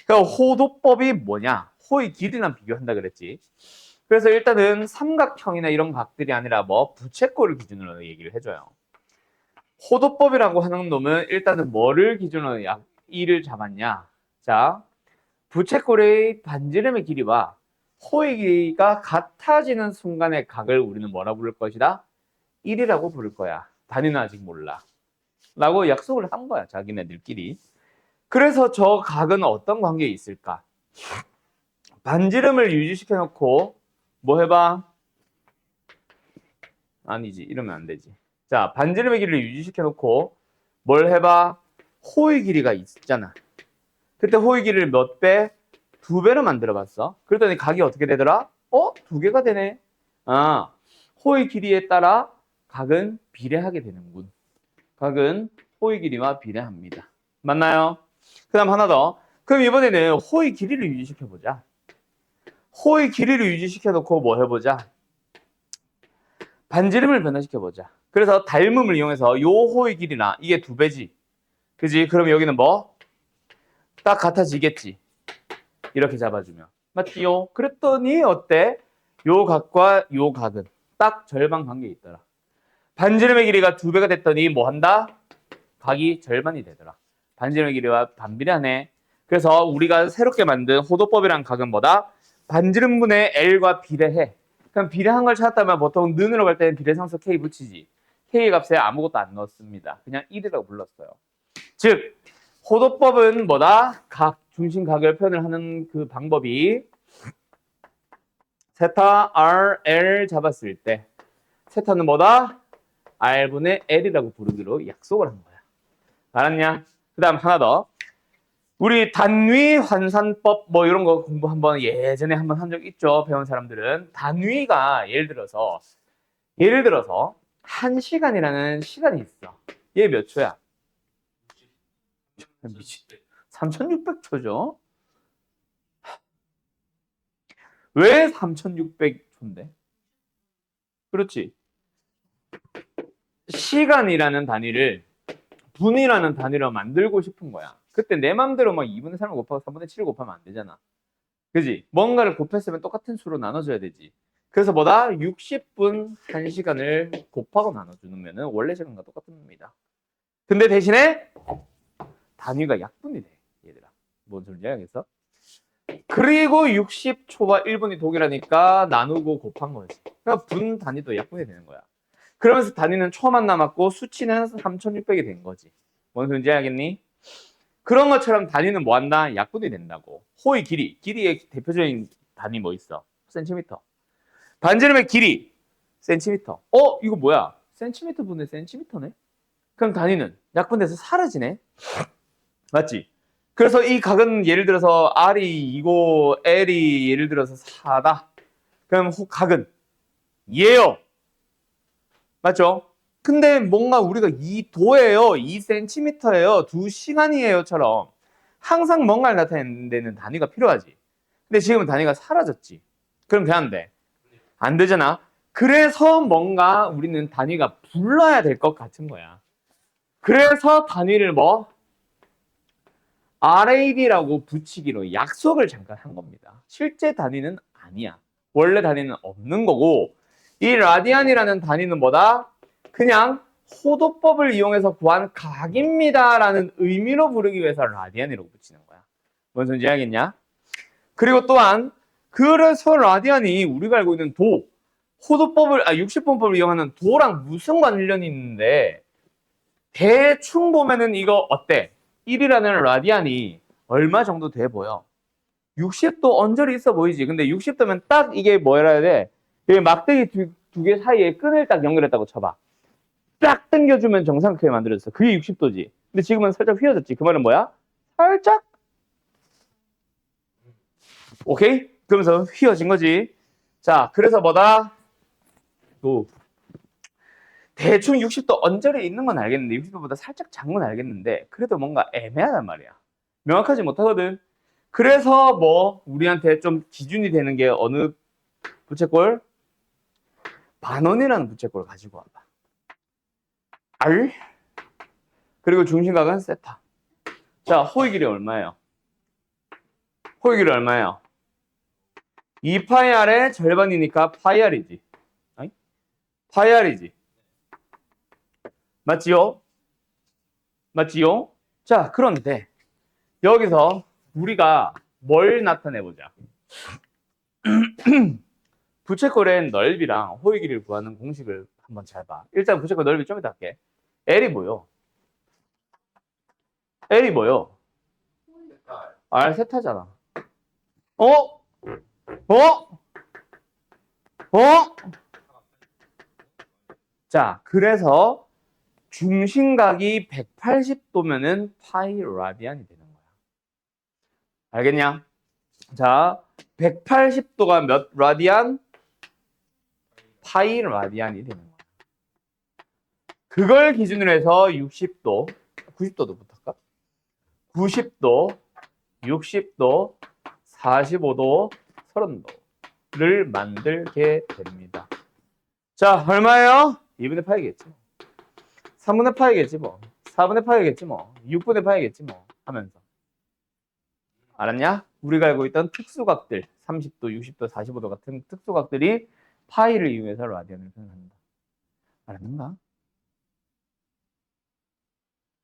그러니까 호도법이 뭐냐? 호의 길이랑 비교한다 그랬지. 그래서 일단은 삼각형이나 이런 각들이 아니라 뭐 부채꼴을 기준으로 얘기를 해줘요. 호도법이라고 하는 놈은 일단은 뭐를 기준으로 이를 잡았냐. 자, 부채꼴의 반지름의 길이와 호의 길이가 같아지는 순간의 각을 우리는 뭐라 부를 것이다? 1이라고 부를 거야. 단위는 아직 몰라. 라고 약속을 한 거야, 자기네들끼리. 그래서 저 각은 어떤 관계에 있을까? 반지름을 유지시켜 놓고 뭐 해봐? 아니지, 이러면 안 되지. 자, 반지름의 길이를 유지시켜 놓고 뭘 해봐? 호의 길이가 있잖아. 그때 호의 길이를 몇 배? 2배로 만들어 봤어. 그랬더니 각이 어떻게 되더라? 2개가 되네. 아, 호의 길이에 따라 각은 비례하게 되는군. 각은 호의 길이와 비례합니다. 맞나요? 그 다음 하나 더. 그럼 이번에는 호의 길이를 유지시켜 보자. 호의 길이를 유지시켜 놓고 뭐 해보자? 반지름을 변화시켜 보자. 그래서 닮음을 이용해서 요 호의 길이나 이게 2배지. 그지? 그럼 여기는 뭐? 딱 같아지겠지. 이렇게 잡아주면. 맞지요? 그랬더니 어때? 요 각과 요 각은 딱 절반 관계에 있더라. 반지름의 길이가 2배가 됐더니 뭐 한다? 각이 절반이 되더라. 반지름의 길이와 반비례하네. 그래서 우리가 새롭게 만든 호도법이란 각은 뭐다? 반지름분의 L과 비례해. 그럼 비례한 걸 찾았다면 보통 는으로 갈 때는 비례상수 K 붙이지. K의 값에 아무것도 안 넣었습니다. 그냥 1이라고 불렀어요. 즉 호도법은 뭐다? 각, 중심각을 표현을 하는 그 방법이 세타 R, L 잡았을 때 세타는 뭐다? R분의 L이라고 부르기로 약속을 한 거야. 알았냐? 그 다음 하나 더. 우리 단위 환산법 뭐 이런 거 공부 한번 예전에 한번 한 적 있죠. 배운 사람들은. 단위가 예를 들어서 1시간이라는 시간이 있어. 얘 몇 초야? 미친. 3600초죠? 왜 3600초인데? 그렇지. 시간이라는 단위를 분이라는 단위로 만들고 싶은 거야. 그때 내 맘대로 막 2분의 3을 곱하고 3분의 7을 곱하면 안 되잖아. 그지? 뭔가를 곱했으면 똑같은 수로 나눠줘야 되지. 그래서 뭐다? 60분 1시간을 곱하고 나눠주면 원래 시간과 똑같은 겁니다. 근데 대신에 단위가 약분이 돼. 얘들아. 뭔 소리인지 알겠어? 그리고 60초와 1분이 동일하니까 나누고 곱한 거지. 그러니까 분 단위도 약분이 되는 거야. 그러면서 단위는 초만 남았고 수치는 3600이 된 거지. 뭔 소리인지 알겠니? 그런 것처럼 단위는 뭐 한다? 약분이 된다고. 호의 길이의 대표적인 단위 뭐 있어? 센티미터. 반지름의 길이, 센티미터. 이거 뭐야? 센티미터 분의 센티미터네? 그럼 단위는 약분돼서 사라지네? 맞지? 그래서 이 각은 예를 들어서 R이 2고 L이 예를 들어서 4다. 그럼 각은 얘요. 맞죠? 근데 뭔가 우리가 2도예요, 2cm예요, 2시간이에요처럼 항상 뭔가를 나타내는 데는 단위가 필요하지. 근데 지금은 단위가 사라졌지. 그럼 돼, 안 돼? 안 되잖아. 그래서 뭔가 우리는 단위가 불러야 될 것 같은 거야. 그래서 단위를 뭐? RAB라고 붙이기로 약속을 잠깐 한 겁니다. 실제 단위는 아니야. 원래 단위는 없는 거고 이 라디안이라는 단위는 뭐다? 그냥 호도법을 이용해서 구한 각입니다라는 의미로 부르기 위해서 라디안이라고 붙이는 거야. 뭔 소리인지 알겠냐? 그리고 또한 그래서 라디안이 우리가 알고 있는 호도법을 60분법을 이용하는 도랑 무슨 관련이 있는데 대충 보면은 이거 어때? 1이라는 라디안이 얼마 정도 돼 보여? 60도 언저리 있어 보이지? 근데 60도면 딱 이게 뭐라 해야 돼? 여기 막대기 두 개 사이에 끈을 딱 연결했다고 쳐봐. 딱 당겨주면 정상크게 만들어졌어. 그게 60도지. 근데 지금은 살짝 휘어졌지. 그 말은 뭐야? 살짝? 오케이? 그러면서 휘어진 거지. 자, 그래서 뭐다? 대충 60도 언저리에 있는 건 알겠는데 60도보다 살짝 작은 건 알겠는데 그래도 뭔가 애매하단 말이야. 명확하지 못하거든. 그래서 뭐 우리한테 좀 기준이 되는 게 어느 부채꼴? 반원이라는 부채꼴을 가지고 와봐. R 그리고 중심각은 세타. 자, 호의 길이 얼마예요? 호의 길이 얼마예요? 2파이 R의 절반이니까 파이 R이지. 아니? 파이 R이지. 맞지요? 맞지요? 자, 그런데 여기서 우리가 뭘 나타내보자. 부채꼴의 넓이랑 호의 길이를 구하는 공식을 한번 잘 봐. 일단 부채꼴 넓이 좀 이따 할게. L이 뭐요? L이 뭐요? R 세타잖아. 어? 어? 어? 자, 그래서 중심각이 180도면은 파이 라디안이 되는 거야. 알겠냐? 자, 180도가 몇 라디안? 파이 라디안이 되는 거야. 그걸 기준으로 해서 60도, 90도도 붙을까? 90도, 60도, 45도, 30도를 만들게 됩니다. 자, 얼마예요? 2분의 파이겠지 뭐. 3분의 파이겠지 뭐. 4분의 파이겠지 뭐. 6분의 파이겠지 뭐. 하면서. 알았냐? 우리가 알고 있던 특수각들, 30도, 60도, 45도 같은 특수각들이 파이를 이용해서 라디안을 표현한다. 알았는가?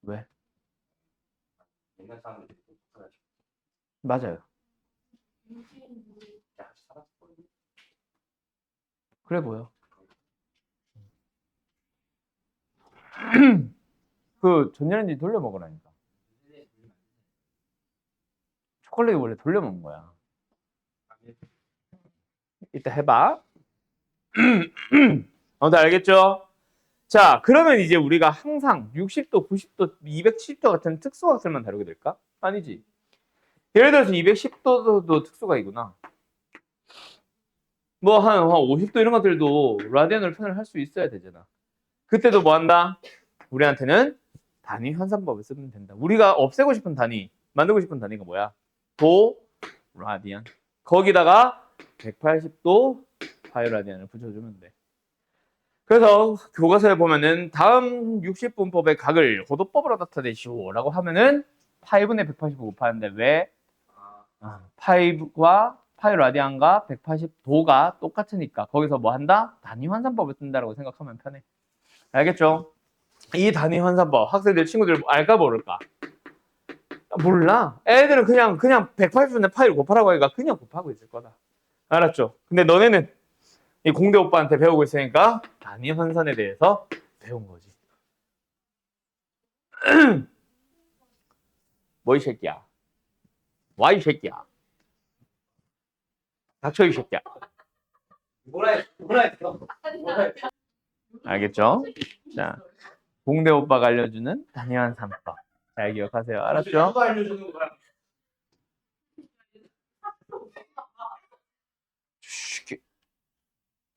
왜? 옛날 사람들이 맞아요. 그래 보여. 그 전자레인지 돌려 먹으라니까. 초콜릿 원래 돌려 먹는 거야. 이따 해봐. 아무튼 알겠죠? 자, 그러면 이제 우리가 항상 60도, 90도, 270도 같은 특수각들만 다루게 될까? 아니지. 예를 들어서 210도도 특수각이구나. 뭐 한 50도 이런 것들도 라디안으로 표현을 할 수 있어야 되잖아. 그때도 뭐 한다? 우리한테는 단위 환산법을 쓰면 된다. 우리가 없애고 싶은 단위, 만들고 싶은 단위가 뭐야? 도 라디안. 거기다가 180도 파이 라디안을 붙여주면 돼. 그래서 교과서에 보면은 다음 60분법의 각을 호도법으로 나타내시오 라고 하면은 파이분의 180을 곱하는데 왜? 파이와 파이 라디안과 180도가 똑같으니까 거기서 뭐 한다? 단위 환산법을 쓴다라고 생각하면 편해. 알겠죠? 이 단위 환산법 학생들 친구들 알까 모를까? 몰라. 애들은 그냥 180분의 파이를 곱하라고 하니까 그냥 곱하고 있을 거다. 알았죠? 근데 너네는 이 공대 오빠한테 배우고 있으니까 단위 환산에 대해서 배운 거지. 뭐 이 새끼야? 와 이 새끼야? 닥쳐 이 새끼야? 뭐라 했어? 알겠죠? 자, 공대 오빠가 알려주는 단위 환산법. 잘 기억하세요. 알았죠? 누가 알려주는 거야?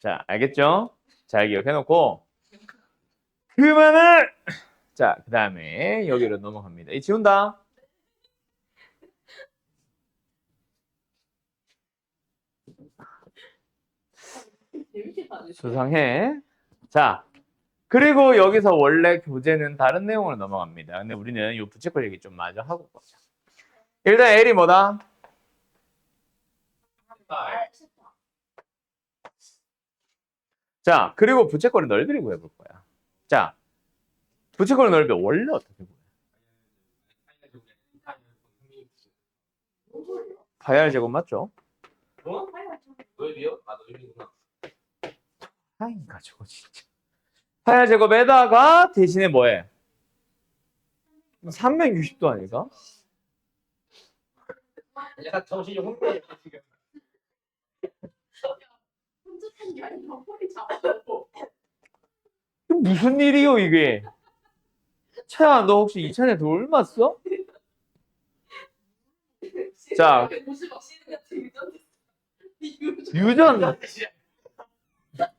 자, 알겠죠? 잘 기억해놓고 그러면은 자, 그 다음에 여기로 넘어갑니다. 이 지운다. 수상해. 자, 그리고 여기서 원래 교재는 다른 내용으로 넘어갑니다. 근데 우리는 이 부채꼴 얘기 좀 마저 하고 보자. 일단 L이 뭐다? 자, 그리고 부채꼴의 넓이를 구해볼 거야. 자, 부채꼴의 넓이 원래 어떻게 구해? 파이 R 제곱 맞죠? 어? 넓이요? 아 넓이구나. 파이 가지고 진짜. 파이 R 제곱에다가 대신에 뭐해? 360도 아닐까? 약간 정신이 혼미해 지금. 혼자한 게 아니라 허리 잡고. 이게 무슨 일이요 이게? 차야 너 혹시 이찬에 돌 맞어? 자. 유전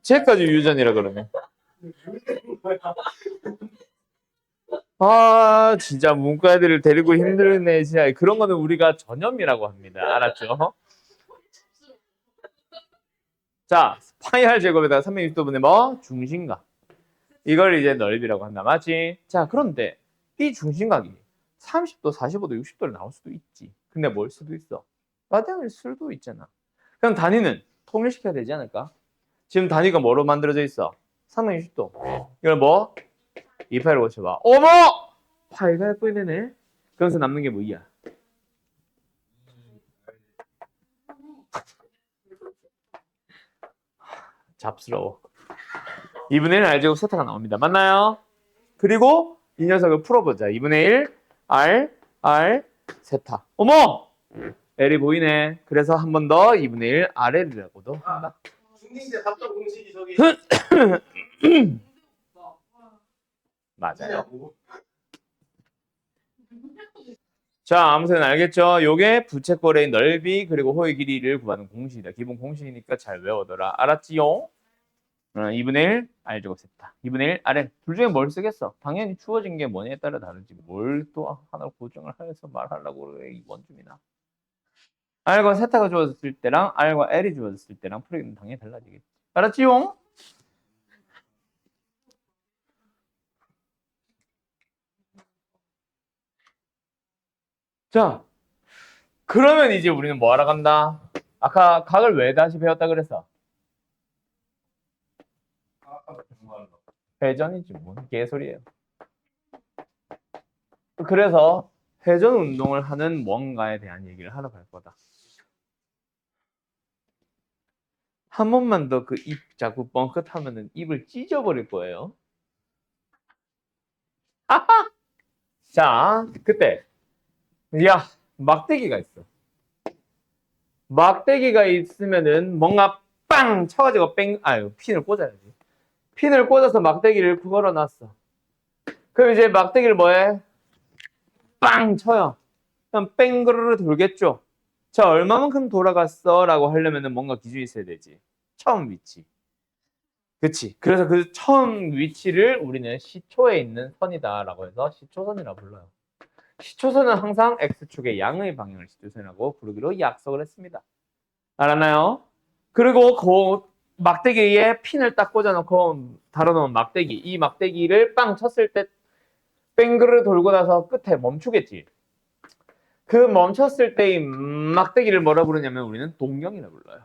쟤까지 유전이라 그러네. 아 진짜 문과 애들을 데리고 힘드네 진짜. 그런 거는 우리가 전염이라고 합니다. 알았죠? 자, 파이 R 제곱에다가 360도분의 뭐? 중심각. 이걸 이제 넓이라고 한다. 맞지? 자, 그런데 이 중심각이 30도, 45도, 60도로 나올 수도 있지. 근데 뭘 수도 있어? 라디안일 수도 있잖아. 그럼 단위는 통일시켜야 되지 않을까? 지금 단위가 뭐로 만들어져 있어? 360도. 이걸 뭐? 2파이로 고쳐봐. 어머! 파이가 예쁘게 되네. 그래서 남는 게 뭐야? 잡스러워. 2분의 1 R제곱 세타가 나옵니다. 맞나요? 그리고 이 녀석을 풀어보자. 2분의 1 R 세타. 어머! L이 보이네. 그래서 한 번 더 2분의 1 RL이라고도 한다. 중딩제 합적 공식이 저기 맞아요. 자, 아무튼 알겠죠? 요게 부채꼴의 넓이 그리고 호의 길이를 구하는 공식이다. 기본 공식이니까 잘 외워둬라. 알았지요? 2분의 1 R제곱 세타. 2분의 1 RL. 둘 중에 뭘 쓰겠어? 당연히 주어진 게 뭐냐에 따라 다르지. 뭘 또 하나 고정을 해서 말하려고 그래, 이 원주민아. R과 세타가 주어졌을 때랑 R과 L이 주어졌을 때랑 풀이는 당연히 달라지겠지. 알았지요? 자, 그러면 이제 우리는 뭐 하러 간다? 아까 각을 왜 다시 배웠다 그랬어? 회전이지 뭔 개소리예요. 그래서 회전 운동을 하는 뭔가에 대한 얘기를 하러 갈 거다. 한 번만 더 그 입 자꾸 뻥끗하면은 입을 찢어버릴 거예요. 자, 그때 야 막대기가 있어. 막대기가 있으면은 뭔가 빵 쳐가지고 핀을 꽂아야지. 핀을 꽂아서 막대기를 걸어놨어. 그럼 이제 막대기를 뭐해? 빵 쳐요. 그럼 뺑그르르 돌겠죠. 자, 얼마만큼 돌아갔어? 라고 하려면은 뭔가 기준이 있어야 되지. 처음 위치. 그치. 그래서 그 처음 위치를 우리는 시초에 있는 선이다 라고 해서 시초선이라고 불러요. 시초선은 항상 X축의 양의 방향을 시초선이라고 부르기로 약속을 했습니다. 알았나요? 그리고 그 막대기에 핀을 딱 꽂아놓고 달아놓은 막대기, 이 막대기를 빵 쳤을 때 뺑그르 돌고 나서 끝에 멈추겠지. 그 멈췄을 때의 막대기를 뭐라 부르냐면 우리는 동경이라 불러요.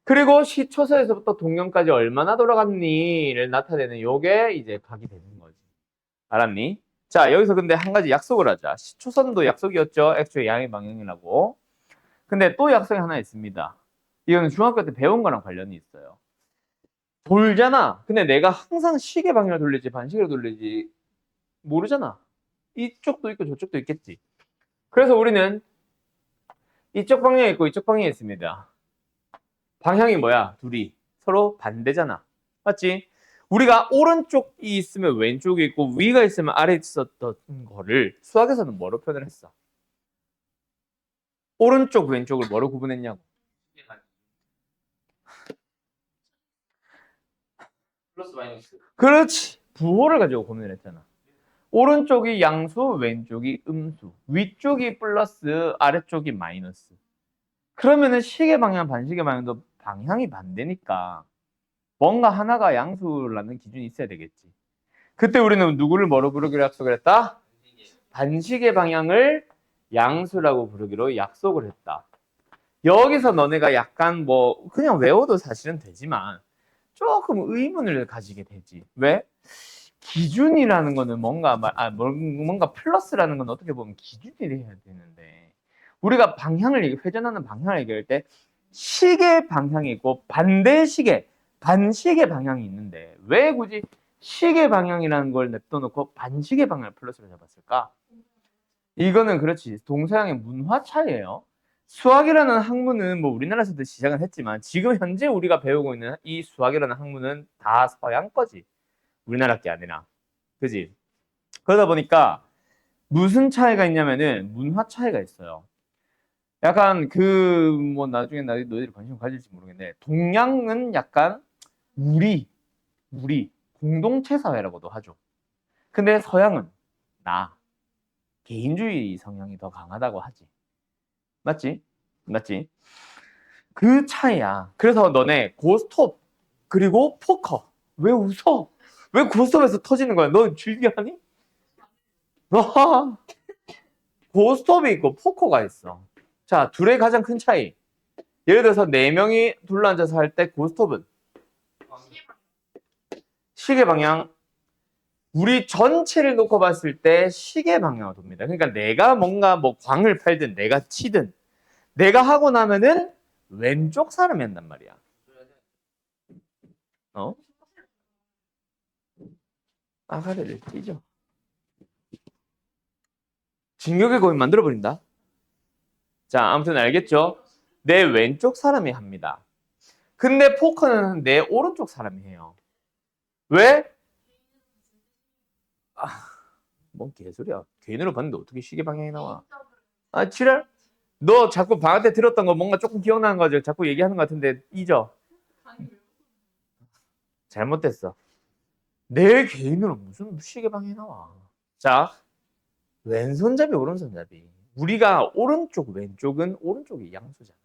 그리고 시초선에서부터 동경까지 얼마나 돌아갔니를 나타내는 요게 이제 각이 되는 거지. 알았니? 자, 여기서 근데 한 가지 약속을 하자. 시초선도 약속이었죠. X축의 양의 방향이라고. 근데 또 약속이 하나 있습니다. 이거는 중학교 때 배운 거랑 관련이 있어요. 돌잖아. 근데 내가 항상 시계 방향을 돌리지 반시계로 돌리지 모르잖아. 이쪽도 있고 저쪽도 있겠지. 그래서 우리는 이쪽 방향이 있고 이쪽 방향이 있습니다. 방향이 뭐야? 둘이 서로 반대잖아. 맞지? 우리가 오른쪽이 있으면 왼쪽이 있고 위가 있으면 아래에 있었던 거를 수학에서는 뭐로 표현을 했어? 오른쪽 왼쪽을 뭐로 구분했냐고. 플러스 마이너스. 그렇지. 부호를 가지고 고민을 했잖아. 오른쪽이 양수, 왼쪽이 음수. 위쪽이 플러스, 아래쪽이 마이너스. 그러면은 시계 방향, 반시계 방향도 방향이 반대니까 뭔가 하나가 양수라는 기준이 있어야 되겠지. 그때 우리는 누구를 뭐로 부르기로 약속을 했다? 반시계 방향을 양수라고 부르기로 약속을 했다. 여기서 너네가 약간 뭐 그냥 외워도 사실은 되지만 조금 의문을 가지게 되지. 왜? 기준이라는 거는 뭔가 플러스라는 건 어떻게 보면 기준이 돼야 되는데 우리가 회전하는 방향을 얘기할 때 시계 방향이 있고 반시계 방향이 있는데 왜 굳이 시계 방향이라는 걸 냅둬놓고 반시계 방향을 플러스로 잡았을까? 이거는 그렇지. 동서양의 문화 차이예요. 수학이라는 학문은 뭐 우리나라에서도 시작은 했지만 지금 현재 우리가 배우고 있는 이 수학이라는 학문은 다 서양 거지. 우리나라 게 아니라. 그지? 그러다 보니까 무슨 차이가 있냐면은 문화 차이가 있어요. 약간 나중에 너희들이 관심 가질지 모르겠는데 동양은 약간 우리 공동체 사회라고도 하죠. 근데 서양은 개인주의 성향이 더 강하다고 하지. 맞지? 그 차이야. 그래서 너네 고스톱 그리고 포커 왜 웃어? 왜 고스톱에서 터지는 거야? 너 즐겨하니? 고스톱이 있고 포커가 있어. 자, 둘의 가장 큰 차이. 예를 들어서 4명이 둘러앉아서 할 때 고스톱은 시계 방향. 우리 전체를 놓고 봤을 때 시계 방향으로 돕니다. 그러니까 내가 뭔가 뭐 광을 팔든 내가 치든 내가 하고 나면은 왼쪽 사람이 한단 말이야. 어? 아가리를 띄죠. 진격의 거인 만들어버린다. 자, 아무튼 알겠죠? 내 왼쪽 사람이 합니다. 근데 포커는 내 오른쪽 사람이 해요. 왜? 뭔 개소리야. 개인으로 봤는데 어떻게 시계 방향이 나와? 아, 지랄? 너 자꾸 방학 때 들었던 거 뭔가 조금 기억나는 거죠? 자꾸 얘기하는 것 같은데 잊어. 잘못됐어. 내 개인으로 무슨 시계 방향이 나와? 자, 왼손잡이, 오른손잡이. 우리가 오른쪽, 왼쪽은 오른쪽이 양수잖아.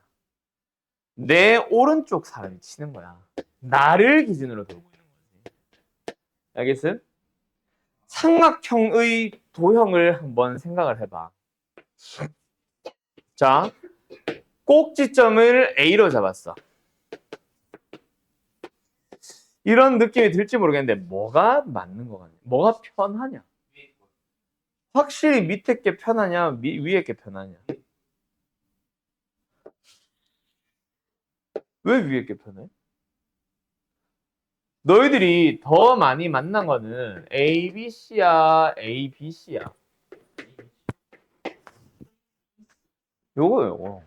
내 오른쪽 사람이 치는 거야. 나를 기준으로 돌고 있는 거지. 알겠음? 삼각형의 도형을 한번 생각을 해봐. 자, 꼭지점을 A로 잡았어. 이런 느낌이 들지 모르겠는데 뭐가 맞는 거 같냐? 뭐가 편하냐? 확실히 밑에 게 편하냐? 위에 게 편하냐? 왜 위에 게 편해? 너희들이 더 많이 만난 거는 A, B, C야, A, B, C야. 요거.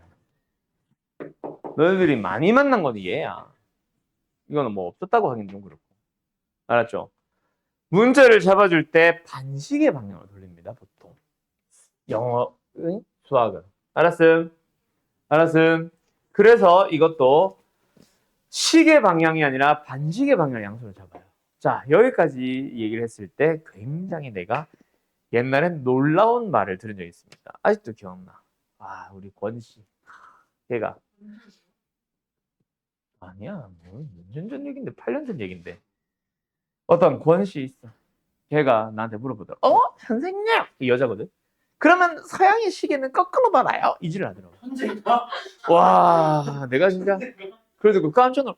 너희들이 많이 만난 건 얘야. 이거는 뭐 없었다고 하긴 좀 그렇고. 알았죠? 문제를 잡아줄 때 반시계 방향으로 돌립니다, 보통. 영어, 수학은. 알았음? 알았음? 그래서 이것도 시계 방향이 아니라 반시계 방향 양수를 잡아요. 자, 여기까지 얘기를 했을 때 굉장히 내가 옛날엔 놀라운 말을 들은 적이 있습니다. 아직도 기억나. 아, 우리 권씨. 걔가. 아니야, 뭐, 몇 년 전 얘기인데, 8년 전 얘기인데. 어떤 권씨 있어. 걔가 나한테 물어보더라. 선생님! 이 여자거든. 그러면 서양의 시계는 거꾸로 받아요? 이지를 하더라고. 현재인가? 와, 내가 진짜. 그래서 그 깜짝 놀라.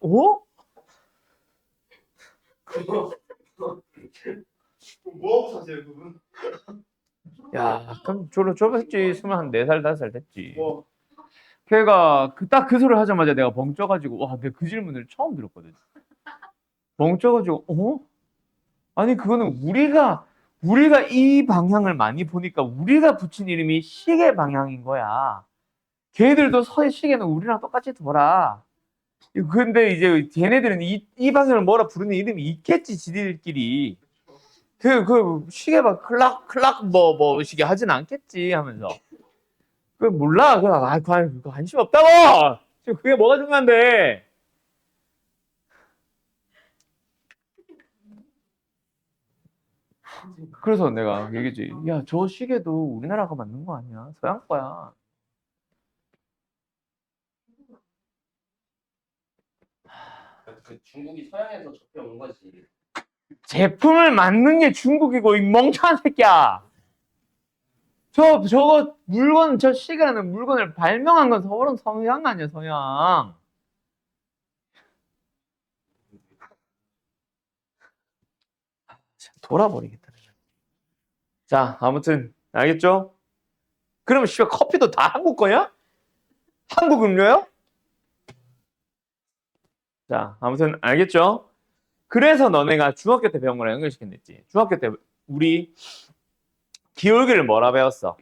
뭐하고 사세요 그분? 야, 그럼 졸업했지. 24살, 5살 됐지. 뭐 걔가 딱 그 소리를 하자마자 내가 벙쪄가지고, 와, 내가 그 질문을 처음 들었거든. 벙쪄가지고, 아니, 그거는 우리가 이 방향을 많이 보니까 우리가 붙인 이름이 시계 방향인 거야. 걔들도 서의 시계는 우리랑 똑같이 돌아. 근데 이제 걔네들은 이 방향을 뭐라 부르는 이름이 있겠지, 지들끼리. 그 시계 막 클락 뭐 시계 하진 않겠지 하면서. 몰라. 그거 관심 없다고! 지금 그게 뭐가 중요한데? 그래서 내가 얘기했지. 야, 저 시계도 우리나라가 만든 거 아니야? 서양 거야. 그 중국이 서양에서 접해온 거지. 제품을 만든 게 중국이고, 이 멍청한 새끼야! 저거 물건, 저 시계라는 물건을 발명한 건 서양 아니야, 서양. 돌아버리겠다. 자, 아무튼 알겠죠? 그러면 씨발 커피도 다 한국 거야? 한국 음료요? 자, 아무튼 알겠죠? 그래서 너네가 중학교 때 배운 거랑 연결시켰댔지. 중학교 때 우리 기울기를 뭐라 배웠어?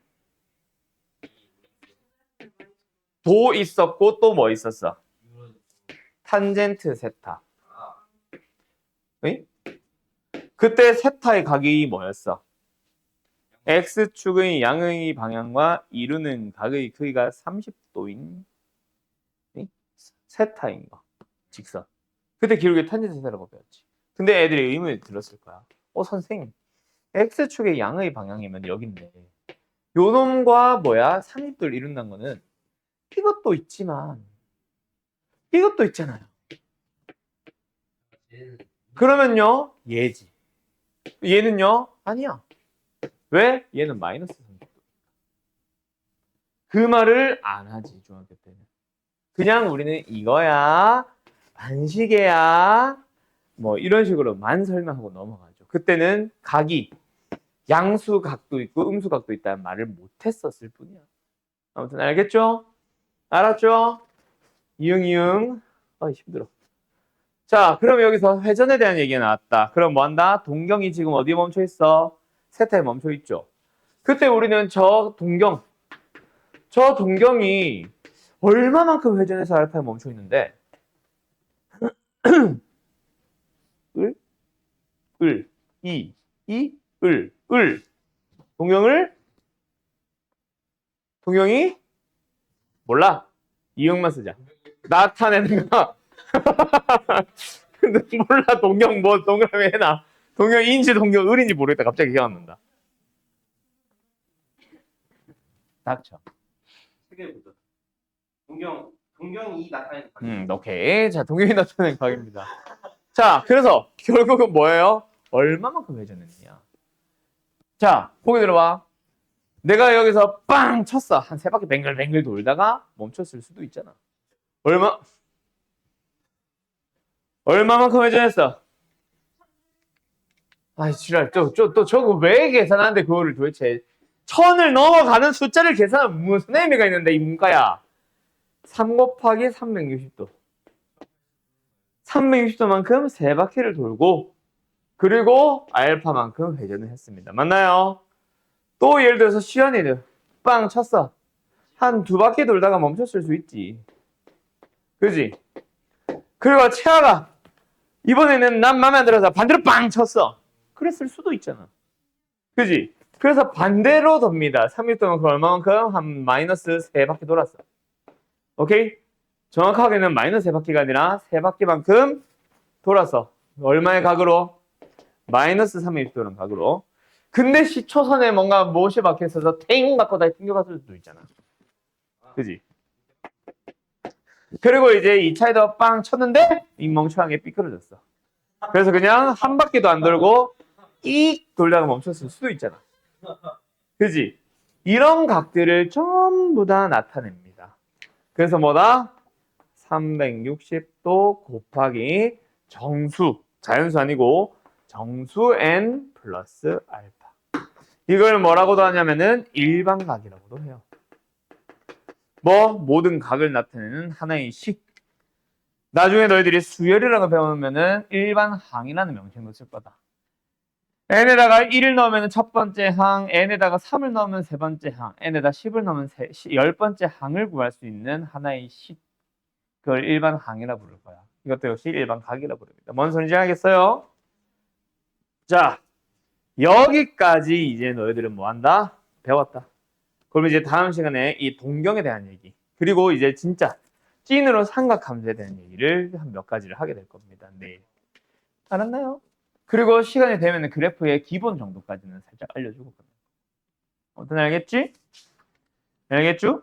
도 있었고 또 뭐 있었어? 탄젠트 세타. 응? 그때 세타의 각이 뭐였어? X축의 양의 방향과 이루는 각의 크기가 30도인 세타인 거. 직선. 그때 기울기 탄젠트 세타라고 배웠지. 근데 애들이 의문이 들었을 거야. 선생님. X축의 양의 방향이면 여긴데 요 놈과 30도를 이룬다는 거는 이것도 있지만 이것도 있잖아요. 그러면요, 얘지. 얘는요, 아니야. 왜? 얘는 마이너스 30도. 그 말을 안 하지, 중학교 때는. 그냥 우리는 이거야, 반시계야, 뭐 이런 식으로만 설명하고 넘어가죠. 그때는 각이 양수각도 있고 음수각도 있다는 말을 못했었을 뿐이야. 아무튼 알겠죠? 알았죠? 이응. 힘들어. 자, 그럼 여기서 회전에 대한 얘기가 나왔다. 그럼 뭐 한다? 동경이 지금 어디에 멈춰 있어? 세타에 멈춰 있죠. 그때 우리는 저 동경이 얼마만큼 회전해서 알파에 멈춰 있는데 을 동경이 몰라. 이응만 쓰자. 나타내는 거. 근데 몰라. 동경 뭐 동그라미 해놔. 동경인지 동경을인지 모르겠다. 갑자기 기억 안 난다. 닥쳐. 세개 보자. 동경이 나타내는 각. 오케이. 자, 동경이 나타내는 각입니다. 자, 그래서 결국은 뭐예요? 얼마만큼 회전했느냐. 자, 보기 들어봐. 내가 여기서 빵 쳤어. 한 3바퀴 뱅글뱅글 돌다가 멈췄을 수도 있잖아. 얼마만큼 회전했어? 아이, 지랄. 또 저거 왜 계산하는데 그거를 도대체. 1000을 넘어가는 숫자를 계산하면 무슨 의미가 있는데, 이 문과야. 3 곱하기 360도. 360도만큼 3바퀴를 돌고, 그리고 알파만큼 회전을 했습니다. 맞나요? 또 예를 들어서 시연이를 빵 쳤어. 한 2바퀴 돌다가 멈췄을 수 있지. 그지? 그리고 채아가 이번에는 난 마음에 안 들어서 반대로 빵 쳤어. 그랬을 수도 있잖아. 그지? 그래서 반대로 돕니다. 360도만큼 얼마만큼? 한 마이너스 3바퀴 돌았어. 오케이? 정확하게는 마이너스 3바퀴가 아니라 3바퀴만큼 돌았어. 얼마의 각으로? 마이너스 360도라는 각으로. 근데 시초선에 뭔가 못이 박혀 있어서 탱 맞고 다시 튕겨갔을 수도 있잖아. 그지? 그리고 이제 2차에도 빵 쳤는데 이 멍청하게 삐뚤어졌어. 그래서 그냥 한 바퀴도 안 돌고 იქ 돌다가 멈췄을 수도 있잖아. 그지? 이런 각들을 전부 다 나타냅니다. 그래서 뭐다? 360도 곱하기 정수, 자연수 아니고 정수 n 플러스 알파. 이걸 뭐라고도 하냐면은 일반각이라고도 해요. 모든 각을 나타내는 하나의 식. 나중에 너희들이 수열이라는 걸 배우면은 일반항이라는 명칭도 쓸 거다. n에다가 1을 넣으면 첫 번째 항, n에다가 3을 넣으면 세 번째 항, n에다 10을 넣으면 10번째 항을 구할 수 있는 하나의 식. 그걸 일반항이라 부를 거야. 이것도 역시 일반각이라 부릅니다. 뭔 소리인지 알겠어요? 자, 여기까지 이제 너희들은 뭐 한다? 배웠다. 그러면 이제 다음 시간에 이 동경에 대한 얘기, 그리고 이제 진짜 찐으로 삼각함수에 대한 얘기를 한 몇 가지를 하게 될 겁니다. 네. 알았나요? 그리고 시간이 되면 그래프의 기본 정도까지는 살짝 알려주고. 어떤 알겠지? 알겠죠?